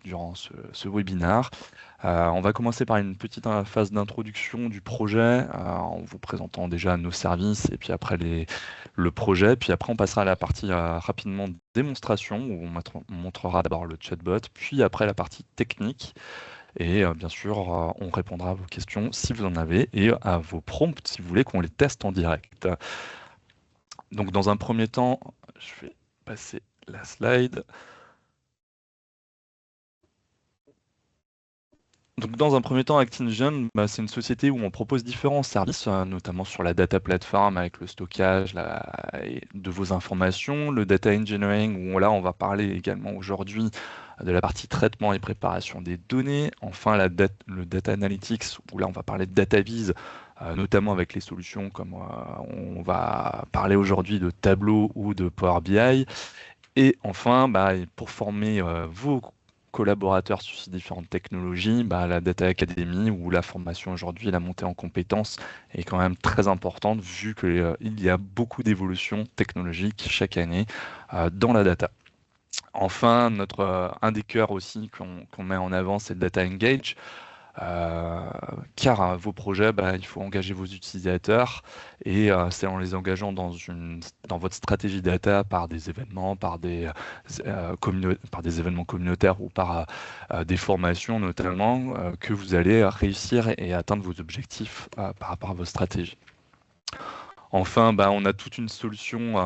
durant ce webinaire. On va commencer par une petite phase d'introduction du projet en vous présentant déjà nos services et puis après le projet. Puis après, on passera à la partie rapidement démonstration où on montrera d'abord le chatbot, puis après la partie technique. Et bien sûr, on répondra à vos questions si vous en avez et à vos prompts si vous voulez qu'on les teste en direct. Donc dans un premier temps, je vais passer la slide. Donc, dans un premier temps, ActiveVision, c'est une société où on propose différents services, notamment sur la data platform avec le stockage de vos informations, le data engineering, où là, on va parler également aujourd'hui de la partie traitement et préparation des données. Enfin, le data analytics, où là, on va parler de data viz, notamment avec les solutions comme on va parler aujourd'hui de Tableau ou de Power BI. Et enfin, pour former vos collaborateurs sur ces différentes technologies, la Data Academy ou la formation aujourd'hui, la montée en compétences est quand même très importante vu qu'il y a beaucoup d'évolutions technologiques chaque année dans la data. Enfin, un des cœurs aussi qu'on met en avant, c'est le Data Engage. Car vos projets, il faut engager vos utilisateurs et c'est en les engageant dans votre stratégie data par des événements, par par des événements communautaires ou par des formations notamment, que vous allez réussir et atteindre vos objectifs par rapport à vos stratégies. Enfin, on a toute une solution,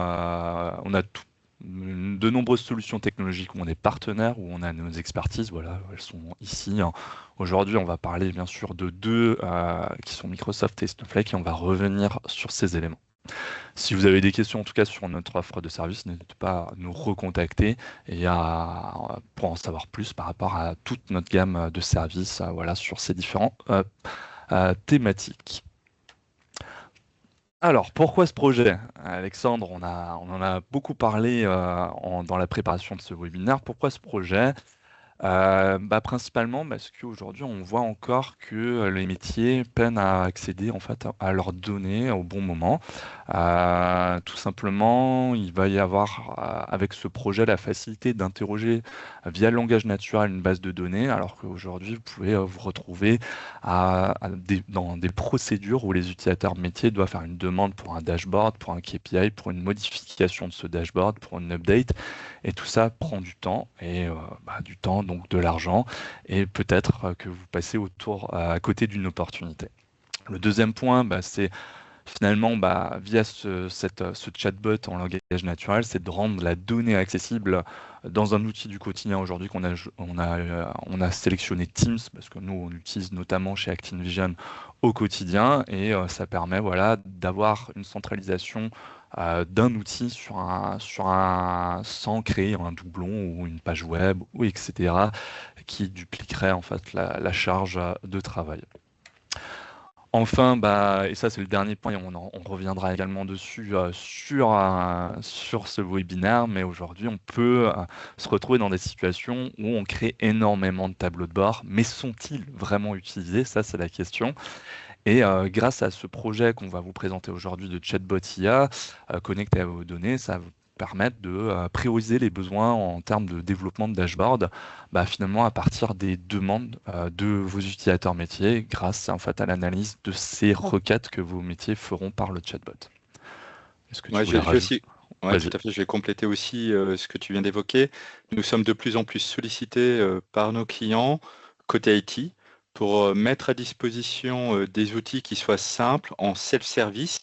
de nombreuses solutions technologiques où on est partenaire, où on a nos expertises, voilà, elles sont ici. Aujourd'hui, on va parler bien sûr de deux qui sont Microsoft et Snowflake et on va revenir sur ces éléments. Si vous avez des questions en tout cas sur notre offre de service, n'hésitez pas à nous recontacter et pour en savoir plus par rapport à toute notre gamme de services voilà, sur ces différents thématiques. Alors, pourquoi ce projet? Alexandre, on en a beaucoup parlé dans la préparation de ce webinaire. Pourquoi ce projet? Principalement parce qu'aujourd'hui, on voit encore que les métiers peinent à accéder en fait à leurs données au bon moment. Tout simplement, il va y avoir avec ce projet la facilité d'interroger via le langage naturel une base de données, alors qu'aujourd'hui, vous pouvez vous retrouver dans des procédures où les utilisateurs métiers doivent faire une demande pour un dashboard, pour un KPI, pour une modification de ce dashboard, pour une update. Et tout ça prend du temps, et du temps, donc de l'argent, et peut-être que vous passez à côté d'une opportunité. Le deuxième point, c'est finalement, via ce chatbot en langage naturel, c'est de rendre la donnée accessible dans un outil du quotidien aujourd'hui on a sélectionné Teams, parce que nous, on l'utilise notamment chez ActiveVision au quotidien, et ça permet voilà, d'avoir une centralisation d'un outil sans créer un doublon ou une page web, ou etc., qui dupliquerait en fait la charge de travail. Enfin, et ça c'est le dernier point, et on reviendra également dessus sur ce webinaire, mais aujourd'hui on peut se retrouver dans des situations où on crée énormément de tableaux de bord, mais sont-ils vraiment utilisés? Ça c'est la question. Et grâce à ce projet qu'on va vous présenter aujourd'hui de chatbot IA connecté à vos données, ça va vous permettre de prioriser les besoins en termes de développement de dashboard, finalement à partir des demandes de vos utilisateurs métiers grâce en fait à l'analyse de ces requêtes que vos métiers feront par le chatbot. Est-ce que tu Ouais, voulais je vais rajouter? aussi, ouais, tout Vas-y. à fait, je vais compléter aussi ce que tu viens d'évoquer. Nous sommes de plus en plus sollicités par nos clients côté IT pour mettre à disposition des outils qui soient simples, en self-service,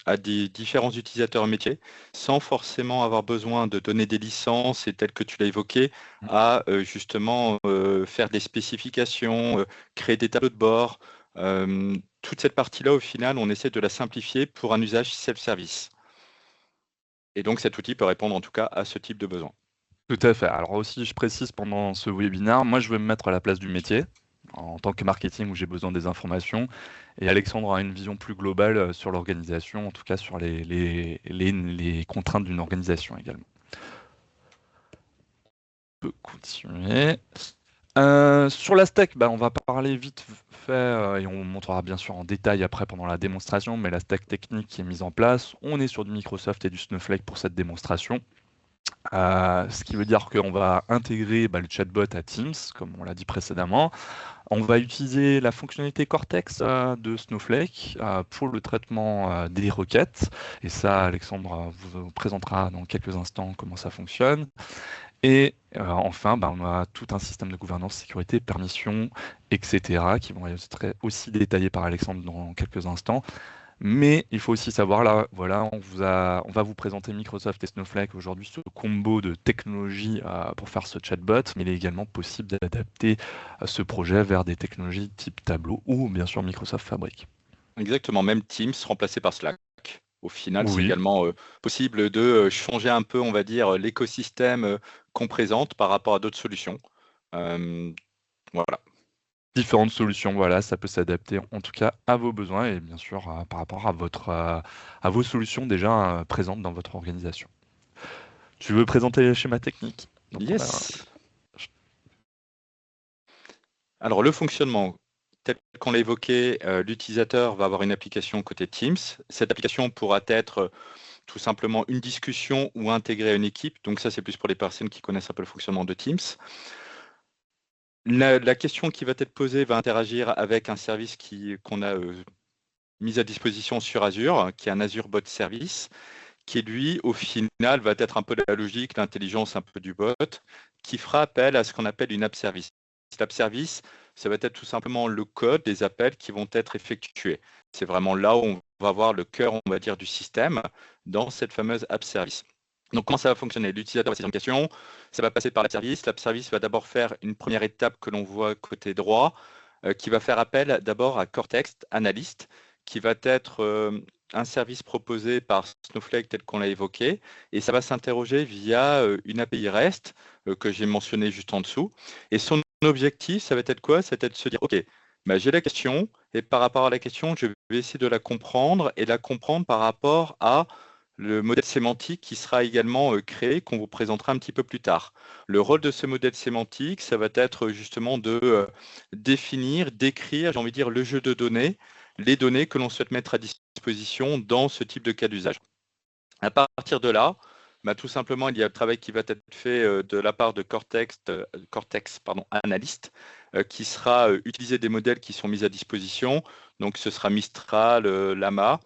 à des différents utilisateurs métiers, sans forcément avoir besoin de donner des licences et tel que tu l'as évoqué, à justement faire des spécifications, créer des tableaux de bord. Toute cette partie-là, au final, on essaie de la simplifier pour un usage self-service. Et donc cet outil peut répondre en tout cas à ce type de besoin. Tout à fait. Alors aussi, je précise pendant ce webinaire, moi je vais me mettre à la place du métier en tant que marketing où j'ai besoin des informations. Et Alexandre a une vision plus globale sur l'organisation, en tout cas sur les contraintes d'une organisation également. On peut continuer. Sur la stack, on va parler vite fait et on montrera bien sûr en détail après pendant la démonstration, mais la stack technique qui est mise en place, on est sur du Microsoft et du Snowflake pour cette démonstration. Ce qui veut dire qu'on va intégrer le chatbot à Teams, comme on l'a dit précédemment. On va utiliser la fonctionnalité Cortex de Snowflake pour le traitement des requêtes. Et ça, Alexandre vous présentera dans quelques instants comment ça fonctionne. Et enfin, on a tout un système de gouvernance, sécurité, permission, etc., qui vont être aussi détaillés par Alexandre dans quelques instants. Mais il faut aussi savoir, là, voilà, on va vous présenter Microsoft et Snowflake aujourd'hui, ce combo de technologies pour faire ce chatbot, mais il est également possible d'adapter ce projet vers des technologies type Tableau ou bien sûr Microsoft Fabric. Exactement, même Teams remplacé par Slack. Au final, c'est Oui, également possible de changer un peu, on va dire, l'écosystème qu'on présente par rapport à d'autres solutions. Voilà. différentes solutions, voilà, ça peut s'adapter en tout cas à vos besoins et bien sûr par rapport à vos solutions déjà présentes dans votre organisation. Tu veux présenter les schémas techniques? Donc, Yes. Alors, le fonctionnement, tel qu'on l'a évoqué, l'utilisateur va avoir une application côté Teams. Cette application pourra être tout simplement une discussion ou intégrer à une équipe. Donc ça, c'est plus pour les personnes qui connaissent un peu le fonctionnement de Teams. La question qui va être posée va interagir avec un service qu'on a mis à disposition sur Azure, qui est un Azure Bot Service, qui lui, au final, va être un peu la logique, l'intelligence un peu du bot, qui fera appel à ce qu'on appelle une app service. L'app service, ça va être tout simplement le code des appels qui vont être effectués. C'est vraiment là où on va voir le cœur, on va dire, du système dans cette fameuse app service. Donc, comment ça va fonctionner? L'utilisateur va saisir une question, ça va passer par l'app service. L'app service va d'abord faire une première étape que l'on voit côté droit, qui va faire appel d'abord à Cortex Analyst, qui va être un service proposé par Snowflake tel qu'on l'a évoqué, et ça va s'interroger via une API REST que j'ai mentionné juste en dessous. Et son objectif, ça va être quoi? Ça va être de se dire, OK, j'ai la question, et par rapport à la question, je vais essayer de la comprendre, et la comprendre par rapport à le modèle sémantique qui sera également créé, qu'on vous présentera un petit peu plus tard. Le rôle de ce modèle sémantique, ça va être justement de définir, décrire, j'ai envie de dire, le jeu de données, les données que l'on souhaite mettre à disposition dans ce type de cas d'usage. À partir de là, tout simplement, il y a le travail qui va être fait de la part de Cortex Analyst, qui sera utiliser des modèles qui sont mis à disposition. Donc, ce sera Mistral, Lama.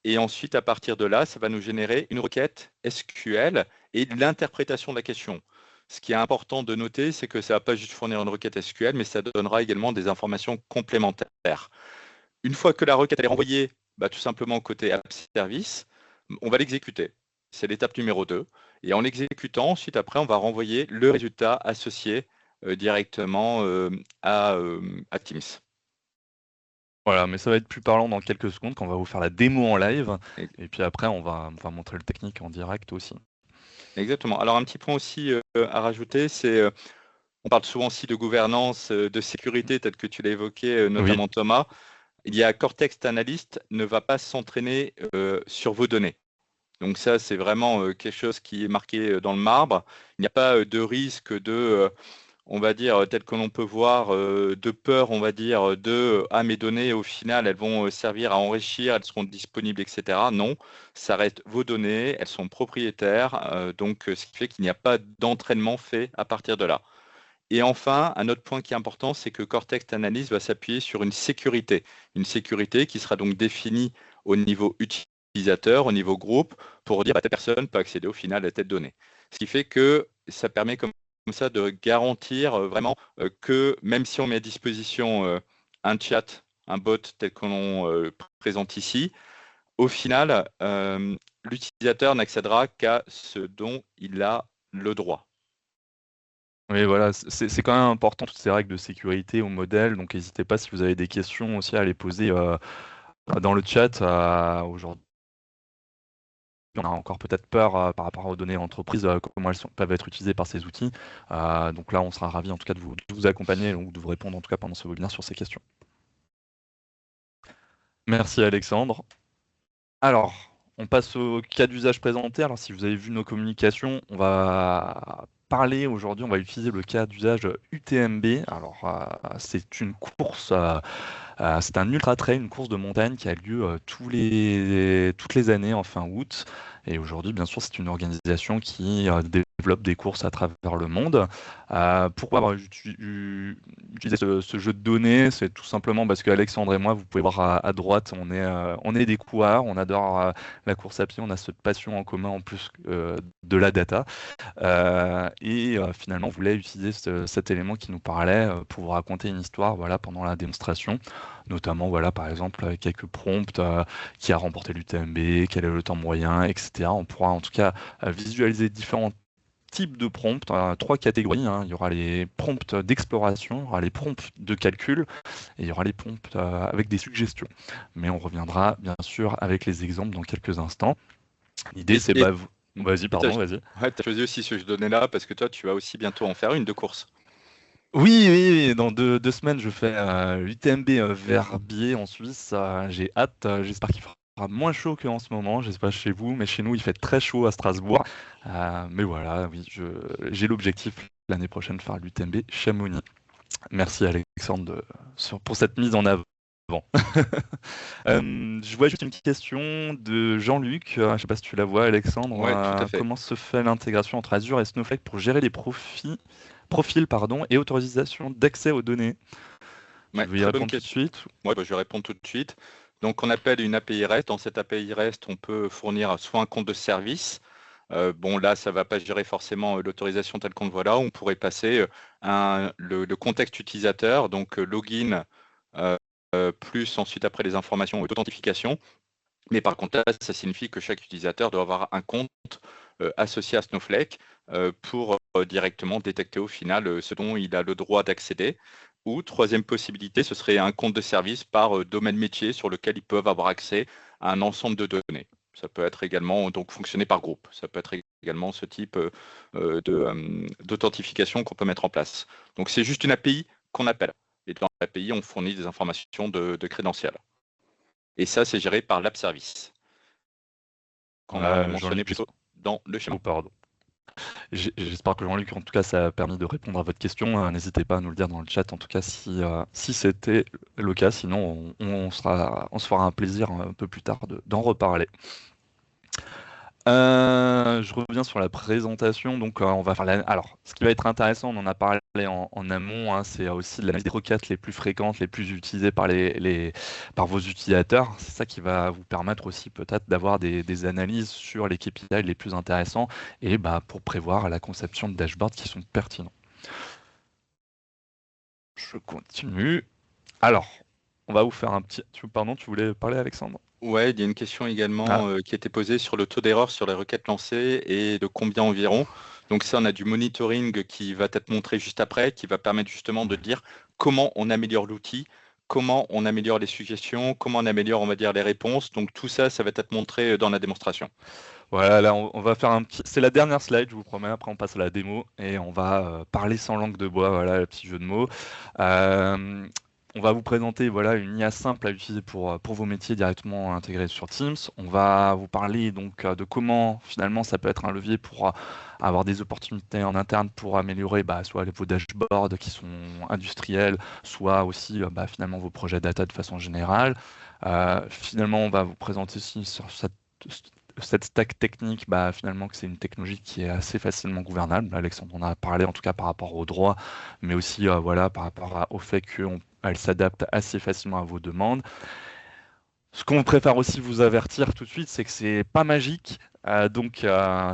Et ensuite, à partir de là, ça va nous générer une requête SQL et l'interprétation de la question. Ce qui est important de noter, c'est que ça ne va pas juste fournir une requête SQL, mais ça donnera également des informations complémentaires. Une fois que la requête est renvoyée, tout simplement côté app service, on va l'exécuter. C'est l'étape numéro 2. Et en l'exécutant, ensuite, après, on va renvoyer le résultat associé directement à Teams. voilà, mais ça va être plus parlant dans quelques secondes quand on va vous faire la démo en live. Et- Et puis après, on va montrer le technique en direct aussi. Exactement. Alors, un petit point aussi à rajouter, c'est on parle souvent aussi de gouvernance, de sécurité, tel que tu l'as évoqué, Oui, notamment Thomas. Il y a Cortex Analyst ne va pas s'entraîner sur vos données. Donc ça, c'est vraiment quelque chose qui est marqué dans le marbre. Il n'y a pas de risque de, on va dire, tel que l'on peut voir, de peur, on va dire, de ah, mes données, au final, elles vont servir à enrichir, elles seront disponibles, etc. Non, ça reste vos données, elles sont propriétaires, donc ce qui fait qu'il n'y a pas d'entraînement fait à partir de là. Et enfin, un autre point qui est important, c'est que Cortex Analyst va s'appuyer sur une sécurité qui sera donc définie au niveau utilisateur, au niveau groupe, pour dire telle personne peut accéder au final à telle donnée. Ce qui fait que ça permet comme ça de garantir vraiment que même si on met à disposition un chat, un bot tel qu'on présente ici, au final, l'utilisateur n'accédera qu'à ce dont il a le droit. oui, voilà, c'est quand même important toutes ces règles de sécurité au modèle. Donc n'hésitez pas si vous avez des questions aussi à les poser dans le chat aujourd'hui. On a encore peut-être peur par rapport aux données entreprises, comment peuvent être utilisées par ces outils. Donc là, on sera ravis en tout cas de vous accompagner ou de vous répondre en tout cas pendant ce webinaire sur ces questions. Merci Alexandre. Alors, on passe au cas d'usage présenté. Alors, si vous avez vu nos communications, on va parler aujourd'hui, on va utiliser le cas d'usage UTMB. Alors, c'est une course, c'est un ultra trail, une course de montagne qui a lieu toutes les années en fin août. Et aujourd'hui, bien sûr, c'est une organisation qui développe des courses à travers le monde. Pourquoi avoir utilisé ce jeu de données? C'est tout simplement parce qu'Alexandre et moi, vous pouvez voir à droite, on est des coureurs, on adore la course à pied, on a cette passion en commun en plus de la data. Finalement, on voulait utiliser cet élément qui nous parlait pour vous raconter une histoire voilà, pendant la démonstration, notamment voilà, par exemple avec quelques prompts, qui a remporté l'UTMB, quel est le temps moyen, etc. On pourra en tout cas visualiser différents types de prompts, trois catégories, hein. Il y aura les prompts d'exploration, il y aura les prompts de calcul et il y aura les prompts avec des suggestions. Mais on reviendra bien sûr avec les exemples dans quelques instants. L'idée, Et, c'est et, Vas-y, et t'as, pardon, vas-y. ouais, t'as choisi aussi ce jeu de données-là parce que toi, tu vas aussi bientôt en faire une de course. Oui, oui, oui, dans deux semaines, je fais l'UTMB Verbier en Suisse. J'ai hâte. J'espère qu'il fera moins chaud qu'en ce moment. Je sais pas chez vous, mais chez nous, il fait très chaud à Strasbourg. Mais voilà, oui, j'ai l'objectif l'année prochaine de faire l'UTMB Chamonix. Merci Alexandre pour cette mise en avant. Je vois juste une question de Jean-Luc. Je ne sais pas si tu la vois, Alexandre. Ouais, tout à fait. Comment se fait l'intégration entre Azure et Snowflake pour gérer les profils pardon, et autorisation d'accès aux données? Tu Ouais, veux y très bonne répondre tout de question. suite? Ouais, bah, je réponds tout de suite. Donc, on appelle une API REST. Dans cette API REST, on peut fournir soit un compte de service. Bon, là, ça ne va pas gérer forcément l'autorisation telle qu'on le voit là. On pourrait passer le contexte utilisateur, donc login, plus ensuite après les informations d'authentification. Mais par contre, là, ça signifie que chaque utilisateur doit avoir un compte associé à Snowflake pour directement détecter au final ce dont il a le droit d'accéder. Ou troisième possibilité, ce serait un compte de service par domaine métier sur lequel ils peuvent avoir accès à un ensemble de données. Ça peut être également donc fonctionner par groupe. Ça peut être également ce type d'authentification qu'on peut mettre en place. Donc c'est juste une API qu'on appelle. Et dans l'API, on fournit des informations de crédentiels. Et ça, c'est géré par l'App Service, qu'on a mentionné Jean-Luc, plutôt dans le schéma. oh, pardon. J'espère que Jean-Luc, en tout cas, ça a permis de répondre à votre question. N'hésitez pas à nous le dire dans le chat, en tout cas, si c'était le cas. Sinon, on se fera un plaisir un peu plus tard d'en reparler. Je reviens sur la présentation. Donc, on va faire Alors, ce qui va être intéressant, on en a parlé en amont, hein, c'est aussi de l'analyse des requêtes les plus fréquentes, les plus utilisées par vos utilisateurs. C'est ça qui va vous permettre aussi peut-être d'avoir des analyses sur les KPI les plus intéressants et pour prévoir la conception de dashboards qui sont pertinents. Je continue. Alors, on va vous faire un petit... Pardon, tu voulais parler, Alexandre? Ouais, il y a une question Ah, également qui a été posée sur le taux d'erreur sur les requêtes lancées et de combien environ. Donc ça, on a du monitoring qui va être montré juste après, qui va permettre justement de dire comment on améliore l'outil, comment on améliore les suggestions, comment on améliore, on va dire, les réponses. Donc tout ça, ça va être montré dans la démonstration. voilà, là, on va faire un petit... C'est la dernière slide, je vous promets. Après, on passe à la démo et on va parler sans langue de bois. Voilà, le petit jeu de mots. Euh, on va vous présenter voilà, une IA simple à utiliser pour vos métiers directement intégrés sur Teams. On va vous parler donc de comment, finalement, ça peut être un levier pour avoir des opportunités en interne pour améliorer soit vos dashboards qui sont industriels, soit aussi finalement vos projets data de façon générale. Finalement, on va vous présenter aussi sur cette stack technique, finalement, que c'est une technologie qui est assez facilement gouvernable. Alexandre en a parlé, en tout cas par rapport au droit, mais aussi voilà, par rapport au fait qu'elle s'adapte assez facilement à vos demandes. Ce qu'on préfère aussi vous avertir tout de suite, c'est que c'est pas magique. Donc,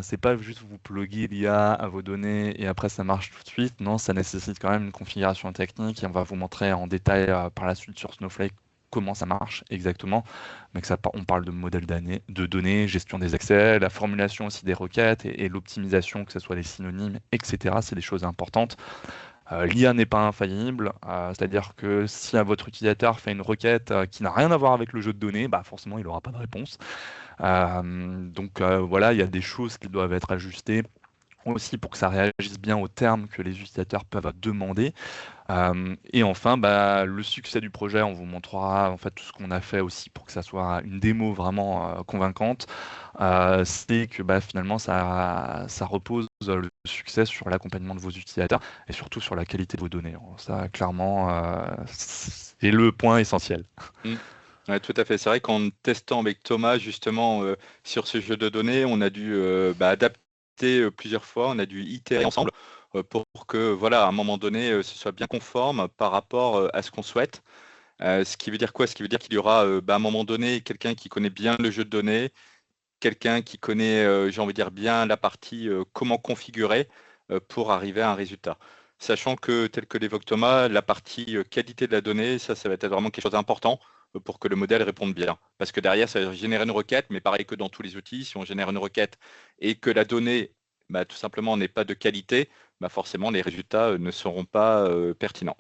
c'est pas juste vous pluguer l'IA à vos données et après ça marche tout de suite. Non, ça nécessite quand même une configuration technique et on va vous montrer en détail par la suite sur Snowflake comment ça marche exactement. Mais on parle de modèles de données, gestion des accès, la formulation aussi des requêtes et l'optimisation, que ce soit les synonymes, etc. C'est des choses importantes. L'IA n'est pas infaillible, c'est-à-dire que si votre utilisateur fait une requête qui n'a rien à voir avec le jeu de données, forcément il n'aura pas de réponse. Donc voilà, il y a des choses qui doivent être ajustées aussi pour que ça réagisse bien aux termes que les utilisateurs peuvent demander. Et enfin, le succès du projet, on vous montrera en fait tout ce qu'on a fait aussi pour que ça soit une démo vraiment convaincante. C'est que finalement, ça repose le succès sur l'accompagnement de vos utilisateurs et surtout sur la qualité de vos données. Alors, ça, clairement, c'est le point essentiel. Mm. Ouais, tout à fait. C'est vrai qu'en testant avec Thomas justement sur ce jeu de données, on a dû adapter plusieurs fois, on a dû itérer ensemble pour que voilà, à un moment donné, ce soit bien conforme par rapport à ce qu'on souhaite. Ce qui veut dire quoi? Ce qui veut dire qu'il y aura à un moment donné quelqu'un qui connaît bien le jeu de données, quelqu'un qui connaît, j'ai envie de dire, bien la partie comment configurer pour arriver à un résultat. Sachant que, tel que l'évoque Thomas, la partie qualité de la donnée, ça va être vraiment quelque chose d'important pour que le modèle réponde bien. Parce que derrière, ça va générer une requête, mais pareil que dans tous les outils, si on génère une requête et que la donnée, tout simplement, n'est pas de qualité, forcément, les résultats ne seront pas pertinents.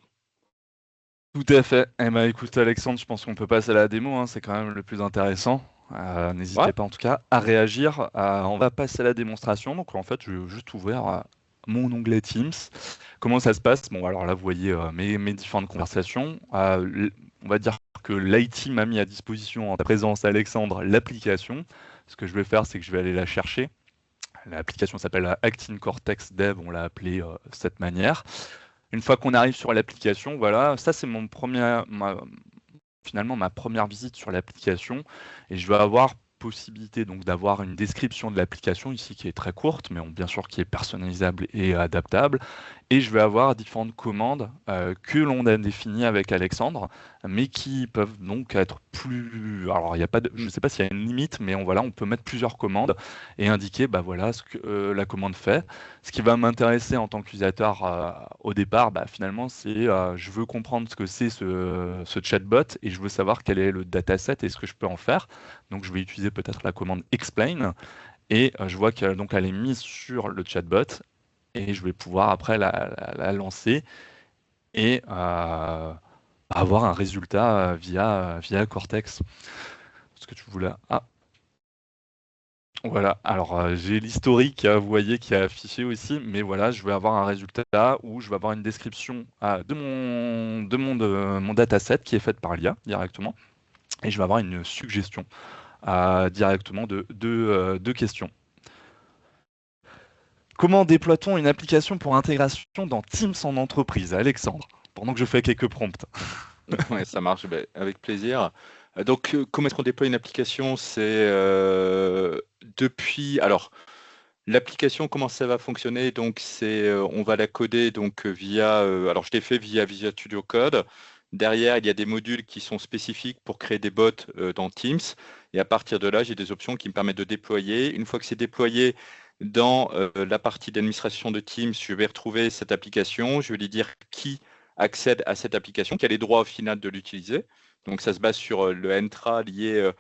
Tout à fait. Eh ben, écoute, Alexandre, je pense qu'on peut passer à la démo, hein, c'est quand même le plus intéressant. Ouais, N'hésitez pas en tout cas à réagir. On va passer à la démonstration. Donc en fait, je vais juste ouvrir mon onglet Teams. Comment ça se passe? Bon, alors là, vous voyez mes différentes conversations. On va dire que l'IT m'a mis à disposition en ta présence, Alexandre, l'application. Ce que je vais faire, c'est que je vais aller la chercher. L'application s'appelle Actin Cortex Dev, on l'a appelée de cette manière. Une fois qu'on arrive sur l'application, voilà, ça c'est finalement ma première visite sur l'application et je vais avoir possibilité donc d'avoir une description de l'application ici qui est très courte, mais bien sûr qui est personnalisable et adaptable. Et je vais avoir différentes commandes que l'on a définies avec Alexandre, mais qui peuvent donc être plus. Alors il y a pas je ne sais pas s'il y a une limite, mais voilà, on peut mettre plusieurs commandes et indiquer bah voilà ce que la commande fait. Ce qui va m'intéresser en tant qu'utilisateur au départ, finalement, c'est je veux comprendre ce que c'est ce chatbot et je veux savoir quel est le dataset et ce que je peux en faire. Donc je vais utiliser peut-être la commande explain et je vois qu'elle donc elle est mise sur le chatbot et je vais pouvoir après la lancer et avoir un résultat via Cortex. Ce que tu voulais. Ah, voilà. Alors j'ai l'historique, vous voyez, qui est affiché aussi, mais voilà, je vais avoir un résultat où je vais avoir une description mon dataset qui est faite par l'IA directement, et je vais avoir une suggestion directement de questions. Comment déploie-t-on une application pour intégration dans Teams en entreprise, Alexandre? Pendant que je fais quelques prompts. ouais, ça marche, avec plaisir. Donc, comment est-ce qu'on déploie une application? C'est depuis. Alors, l'application, comment ça va fonctionner? Donc, on va la coder donc via. Alors, je l'ai fait via Visual Studio Code. Derrière, il y a des modules qui sont spécifiques pour créer des bots dans Teams. Et à partir de là, j'ai des options qui me permettent de déployer. Une fois que c'est déployé dans la partie d'administration de Teams, je vais retrouver cette application. Je vais lui dire qui accède à cette application, qui a les droits au final de l'utiliser. Donc, ça se base sur le Entra lié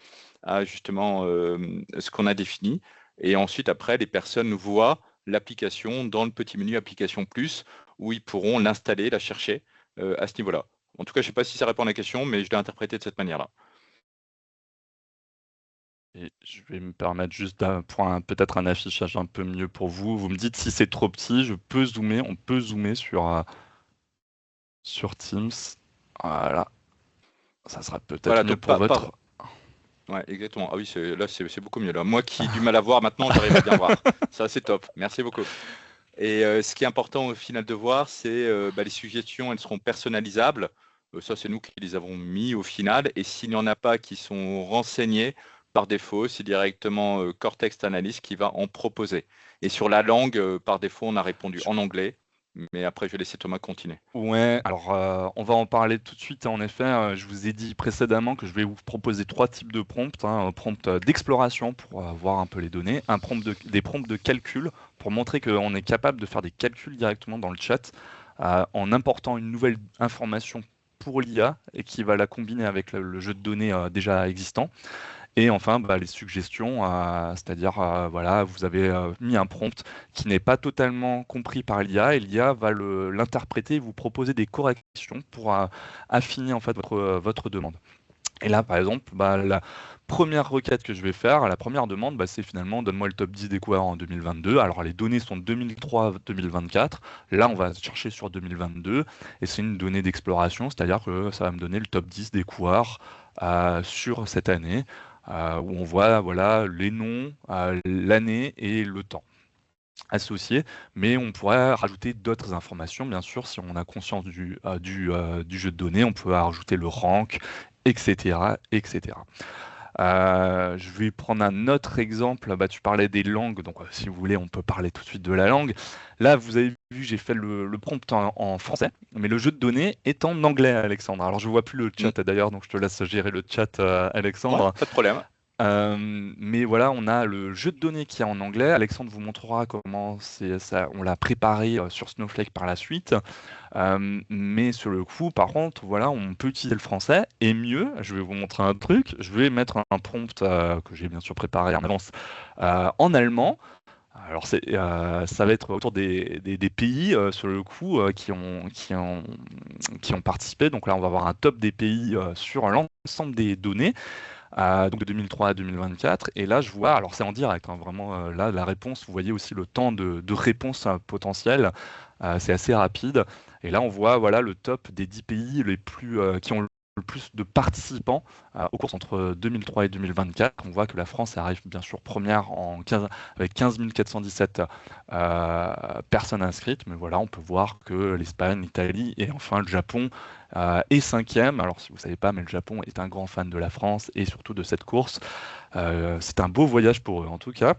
à justement ce qu'on a défini. Et ensuite, après, les personnes voient l'application dans le petit menu Application Plus, où ils pourront l'installer, la chercher à ce niveau-là. En tout cas, je ne sais pas si ça répond à la question, mais je l'ai interprété de cette manière-là. Et je vais me permettre juste pour peut-être un affichage un peu mieux pour vous. Vous me dites si c'est trop petit, on peut zoomer sur Teams. Voilà, ça sera peut-être Voilà, mieux donc pour votre. ouais, exactement. Ah oui, là, c'est beaucoup mieux. Là. Moi qui ai du mal à voir maintenant, j'arrive à bien voir. Ça, c'est top. Merci beaucoup. Et ce qui est important au final de voir, c'est les suggestions, elles seront personnalisables. Ça, c'est nous qui les avons mis au final. Et s'il n'y en a pas qui sont renseignés, par défaut, c'est directement Cortex Analyst qui va en proposer. Et sur la langue, par défaut, on a répondu en anglais. Mais après, je vais laisser Thomas continuer. Ouais, alors on va en parler tout de suite. En effet, je vous ai dit précédemment que je vais vous proposer trois types de prompts. Un prompt d'exploration pour voir un peu les données, des prompts de calcul pour montrer qu'on est capable de faire des calculs directement dans le chat en important une nouvelle information pour l'IA et qui va la combiner avec le jeu de données déjà existant. Et enfin, les suggestions, c'est-à-dire, voilà, vous avez mis un prompt qui n'est pas totalement compris par l'IA et l'IA va l'interpréter et vous proposer des corrections pour affiner en fait votre demande. Et là, par exemple, la première requête que je vais faire, la première demande, c'est finalement donne-moi le top 10 des coureurs en 2022. Alors les données sont 2003-2024. Là, on va chercher sur 2022 et c'est une donnée d'exploration, c'est-à-dire que ça va me donner le top 10 des coureurs sur cette année, où on voit voilà, les noms, l'année et le temps associés, mais on pourrait rajouter d'autres informations, bien sûr, si on a conscience du jeu de données, on peut rajouter le rank etc., etc. Je vais prendre un autre exemple. Tu parlais des langues, donc si vous voulez, on peut parler tout de suite de la langue. Là, vous avez vu, j'ai fait le prompt en français, mais le jeu de données est en anglais, Alexandre. Alors, je vois plus le Mm. chat d'ailleurs, donc je te laisse gérer le chat, Ouais, Alexandre. pas de problème. Mais voilà, on a le jeu de données qui est en anglais. Alexandre vous montrera comment ça, on l'a préparé sur Snowflake par la suite. Mais sur le coup, par contre, voilà, on peut utiliser le français. Et mieux, je vais vous montrer un truc. Je vais mettre un prompt que j'ai bien sûr préparé en avance en allemand. Alors, ça va être autour des pays, sur le coup, qui ont participé. Donc là, on va avoir un top des pays sur l'ensemble des données, donc de 2003 à 2024. Et là, je vois, alors c'est en direct, hein, vraiment, là, la réponse, vous voyez aussi le temps de réponse potentielle, c'est assez rapide. Et là, on voit voilà, le top des 10 pays qui ont le plus de participants aux courses entre 2003 et 2024. On voit que la France arrive bien sûr première avec 15 417 personnes inscrites, mais voilà, on peut voir que l'Espagne, l'Italie et enfin le Japon est cinquième. Alors si vous ne savez pas, mais le Japon est un grand fan de la France et surtout de cette course. C'est un beau voyage pour eux en tout cas.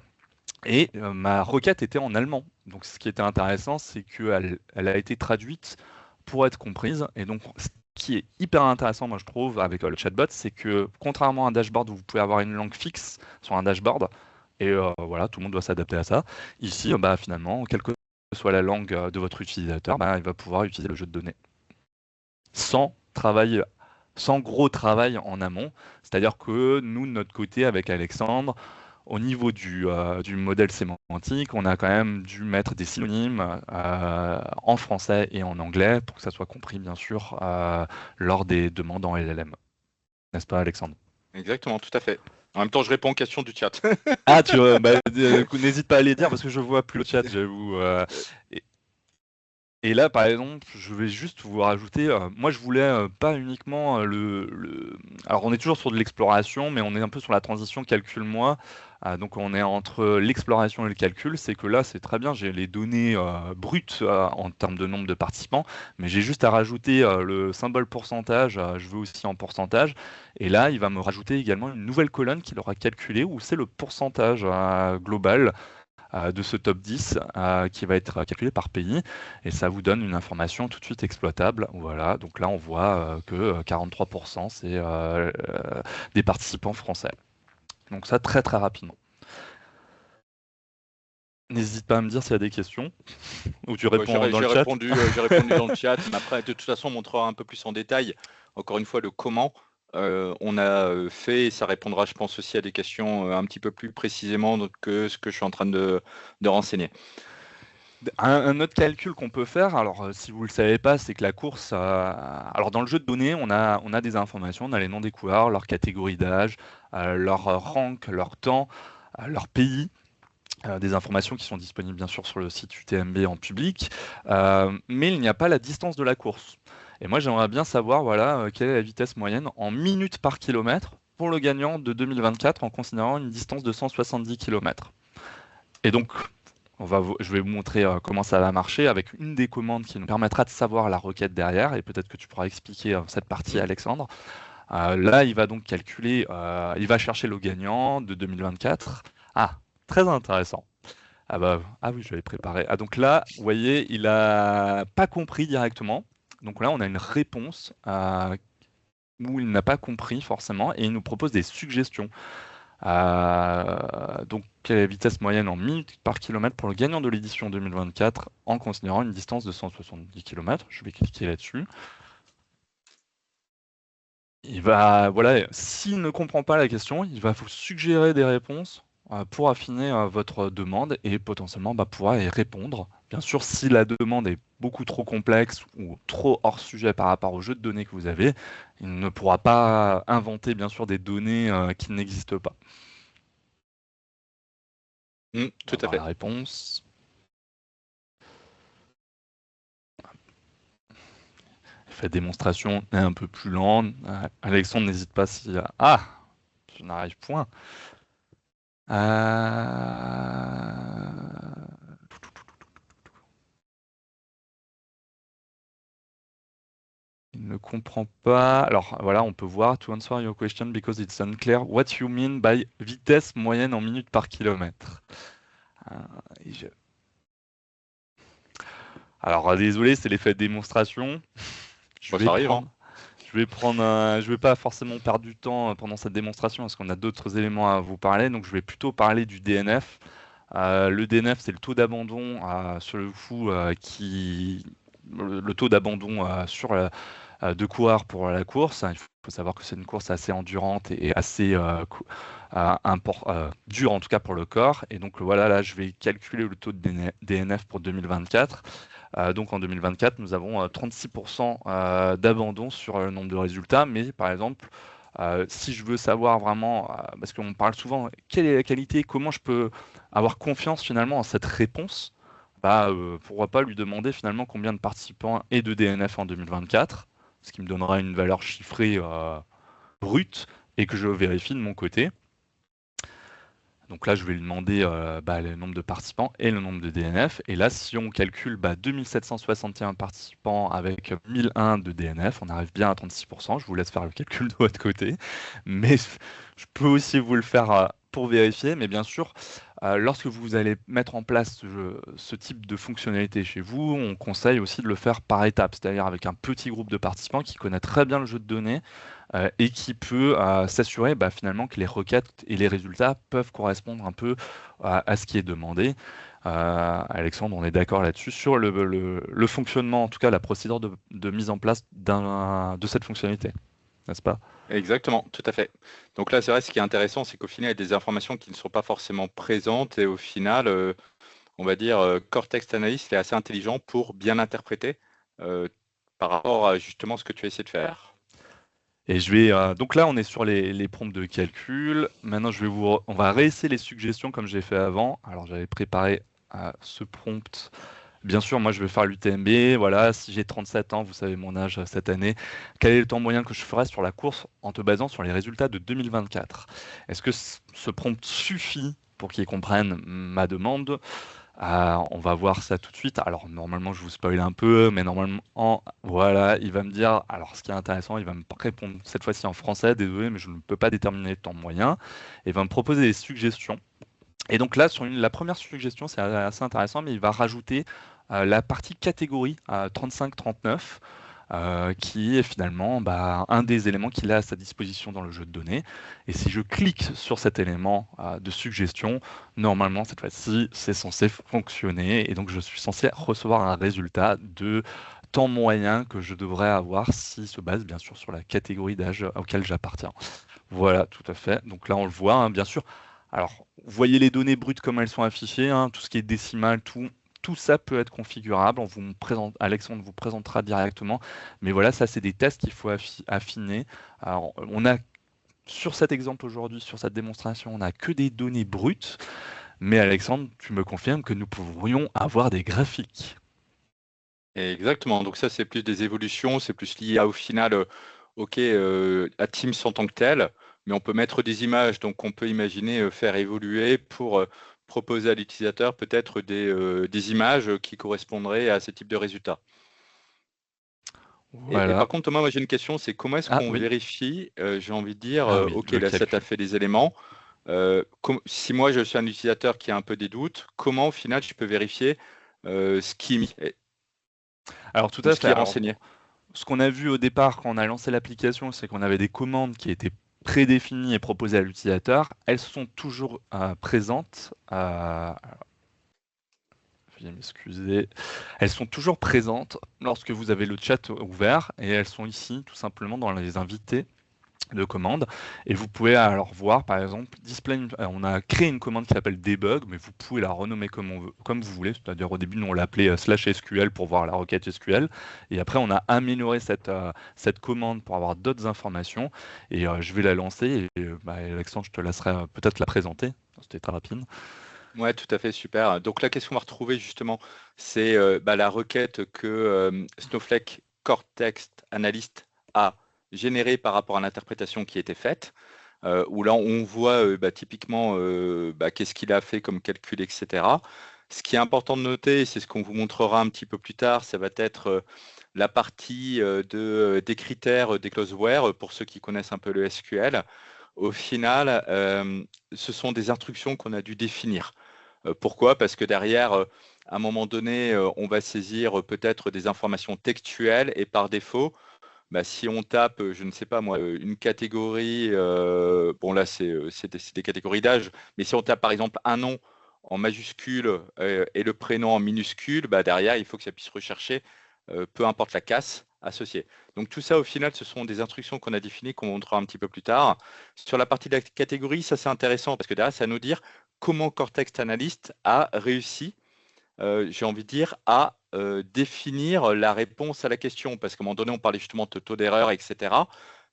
Et ma requête était en allemand. Donc ce qui était intéressant, c'est qu'elle a été traduite pour être comprise. Et donc ce qui est hyper intéressant, moi je trouve, avec le chatbot, c'est que contrairement à un dashboard où vous pouvez avoir une langue fixe sur un dashboard, et voilà, tout le monde doit s'adapter à ça, ici, finalement, quelle que soit la langue de votre utilisateur, il va pouvoir utiliser le jeu de données sans travail, sans gros travail en amont. C'est-à-dire que nous, de notre côté, avec Alexandre, au niveau du modèle sémantique, on a quand même dû mettre des synonymes en français et en anglais pour que ça soit compris, bien sûr, lors des demandes en LLM. N'est-ce pas, Alexandre? Exactement, tout à fait. En même temps, je réponds aux questions du chat. Ah, n'hésite pas à les dire parce que je vois plus le chat, j'avoue. Et, et là, par exemple, je vais juste vous rajouter, moi je voulais pas uniquement Alors on est toujours sur de l'exploration, mais on est un peu sur la transition calcul-moi. Donc on est entre l'exploration et le calcul. C'est que là, c'est très bien, j'ai les données brutes en termes de nombre de participants, mais j'ai juste à rajouter le symbole pourcentage, je veux aussi en pourcentage. Et là, il va me rajouter également une nouvelle colonne qu'il aura calculée, où c'est le pourcentage global de ce top 10 qui va être calculé par pays et ça vous donne une information tout de suite exploitable. Voilà, donc là on voit que 43% c'est des participants français. Donc ça très très rapidement. N'hésite pas à me dire s'il y a des questions ou tu Ouais, réponds dans le chat. j'ai répondu dans le chat, mais après, de toute façon, on montrera un peu plus en détail, encore une fois, le comment on a fait, et ça répondra, je pense, aussi à des questions un petit peu plus précisément que ce que je suis en train de renseigner. Un autre calcul qu'on peut faire, alors si vous ne le savez pas, c'est que la course, alors dans le jeu de données, on a des informations, on a les noms des coureurs, leur catégorie d'âge, leur rank, leur temps, leur pays. Des informations qui sont disponibles bien sûr sur le site UTMB en public, mais il n'y a pas la distance de la course. Et moi j'aimerais bien savoir voilà, quelle est la vitesse moyenne en minutes par kilomètre pour le gagnant de 2024 en considérant une distance de 170 km. Et donc je vais vous montrer comment ça va marcher avec une des commandes qui nous permettra de savoir la requête derrière, et peut-être que tu pourras expliquer cette partie, Mm. Alexandre. Là, il va donc calculer, il va chercher le gagnant de 2024. Ah, très intéressant. Ah oui, je l'avais préparé. Ah donc là, vous voyez, il a pas compris directement. Donc là, on a une réponse où il n'a pas compris forcément et il nous propose des suggestions. Donc, quelle est la vitesse moyenne en minutes par kilomètre pour le gagnant de l'édition 2024 en considérant une distance de 170 km? Je vais cliquer là-dessus. Voilà, s'il ne comprend pas la question, il va vous suggérer des réponses pour affiner votre demande et potentiellement pouvoir y répondre. Bien sûr, si la demande est beaucoup trop complexe ou trop hors sujet par rapport au jeu de données que vous avez, il ne pourra pas inventer bien sûr des données qui n'existent pas. On Tout va à voir fait. la réponse. Fait démonstration est un peu plus lente. Alexandre, n'hésite pas si... Ah, je n'arrive point. Il ne comprends pas. Alors voilà, on peut voir to answer your question because it's unclear what you mean by vitesse moyenne en minutes par kilomètre. Euh, et je- Alors désolé, c'est l'effet de démonstration. Je Bon, vais ça arrive, hein. prendre, je vais pas forcément perdre du temps pendant cette démonstration parce qu'on a d'autres éléments à vous parler. Donc je vais plutôt parler du DNF. Le DNF, c'est le taux d'abandon sur le fou le taux d'abandon sur de coureurs pour la course. Il faut savoir que c'est une course assez endurante et assez dure en tout cas pour le corps. Et donc voilà, là je vais calculer le taux de DNF pour 2024. Donc en 2024, nous avons 36% d'abandon sur le nombre de résultats. Mais par exemple, si je veux savoir vraiment, parce qu'on parle souvent, quelle est la qualité, comment je peux avoir confiance finalement en cette réponse, bah, pourquoi pas lui demander finalement combien de participants et de DNF en 2024, ce qui me donnera une valeur chiffrée brute et que je vérifie de mon côté. Donc là, je vais lui demander le nombre de participants et le nombre de DNF. Et là, si on calcule 2761 participants avec 1001 de DNF, on arrive bien à 36%. Je vous laisse faire le calcul de votre côté. Mais je peux aussi vous le faire pour vérifier. Mais bien sûr, lorsque vous allez mettre en place ce type de fonctionnalité chez vous, on conseille aussi de le faire par étapes, c'est-à-dire avec un petit groupe de participants qui connaît très bien le jeu de données et qui peut s'assurer finalement que les requêtes et les résultats peuvent correspondre un peu à ce qui est demandé. Alexandre, on est d'accord là-dessus sur le fonctionnement, en tout cas la procédure de mise en place de cette fonctionnalité, n'est-ce pas? Exactement, tout à fait. Donc là, c'est vrai, ce qui est intéressant, c'est qu'au final, il y a des informations qui ne sont pas forcément présentes et au final, on va dire, Cortex Analyst est assez intelligent pour bien interpréter euh, par rapport à justement ce que tu as essayé de faire. Et donc là, on est sur les prompts de calcul. Maintenant, on va réessayer les suggestions comme j'ai fait avant. Alors, j'avais préparé ce prompt. Bien sûr, moi, je vais faire l'UTMB. Voilà, si j'ai 37 ans, vous savez mon âge cette année. Quel est le temps moyen que je ferai sur la course en te basant sur les résultats de 2024? Est-ce que ce prompt suffit pour qu'ils comprennent ma demande? On va voir ça tout de suite. Alors normalement, je vous spoil un peu, mais normalement, voilà, il va me dire. Alors ce qui est intéressant, il va me répondre cette fois-ci en français. Désolé, mais je ne peux pas déterminer le temps moyen. Il va me proposer des suggestions. Et donc là, sur la première suggestion, c'est assez intéressant, mais il va rajouter la partie catégorie 35-39, qui est finalement un des éléments qu'il a à sa disposition dans le jeu de données. Et si je clique sur cet élément de suggestion, normalement, cette fois-ci, c'est censé fonctionner. Et donc, je suis censé recevoir un résultat de temps moyen que je devrais avoir s'il se base bien sûr sur la catégorie d'âge auquel j'appartiens. Voilà, tout à fait. Donc là, on le voit, hein, bien sûr. Alors, vous voyez les données brutes comme elles sont affichées, hein, tout ce qui est décimal, tout ça peut être configurable. Alexandre vous présentera directement. Mais voilà, ça, c'est des tests qu'il faut affiner. Alors, sur cet exemple aujourd'hui, sur cette démonstration, on n'a que des données brutes. Mais Alexandre, tu me confirmes que nous pourrions avoir des graphiques. Exactement. Donc ça, c'est plus des évolutions, c'est plus lié au final, OK, à Teams en tant que tel, mais on peut mettre des images. Donc on peut imaginer faire évoluer pour proposer à l'utilisateur peut-être des images qui correspondraient à ce type de résultats. Et Voilà. par contre, Thomas, moi j'ai une question, c'est comment est-ce Ah qu'on oui, vérifie, j'ai envie de dire, ah oui, OK, le là ça t'a calcul. fait des éléments. Si moi je suis un utilisateur qui a un peu des doutes, comment au final je peux vérifier ce qui est mis Alors tout ou à ce fait. qui est Alors renseigné? ce qu'on a vu au départ quand on a lancé l'application, c'est qu'on avait des commandes qui étaient prédéfinies et proposées à l'utilisateur. Elles sont toujours présentes. Veuillez m'excuser. Elles sont toujours présentes lorsque vous avez le chat ouvert et elles sont ici tout simplement dans les invités de commande. Et vous pouvez alors voir, par exemple, on a créé une commande qui s'appelle debug, mais vous pouvez la renommer comme vous voulez. C'est-à-dire au début, nous on l'appelait /SQL pour voir la requête SQL. Et après, on a amélioré cette commande pour avoir d'autres informations. Et je vais la lancer. Et Alexandre, je te laisserai peut-être la présenter. C'était très rapide. Ouais, tout à fait, super. Donc là, qu'est-ce qu'on va retrouver justement? C'est la requête que Snowflake Cortex Analyst a générée par rapport à l'interprétation qui était faite, où là, on voit typiquement qu'est-ce qu'il a fait comme calcul, etc. Ce qui est important de noter, c'est ce qu'on vous montrera un petit peu plus tard, ça va être la partie des critères des closeware, pour ceux qui connaissent un peu le SQL, au final, ce sont des instructions qu'on a dû définir. Pourquoi? Parce que derrière, à un moment donné, on va saisir peut-être des informations textuelles et par défaut, bah, si on tape, je ne sais pas moi, une catégorie, bon là c'est des catégories d'âge, mais si on tape par exemple un nom en majuscule et le prénom en minuscule, bah, derrière il faut que ça puisse rechercher, peu importe la casse associée. Donc tout ça au final, ce sont des instructions qu'on a définies, qu'on montrera un petit peu plus tard. Sur la partie de la catégorie, ça c'est intéressant parce que derrière, ça va nous dire comment Cortex Analyst a réussi, j'ai envie de dire, à définir la réponse à la question. Parce qu'à un moment donné, on parlait justement de taux d'erreur, etc.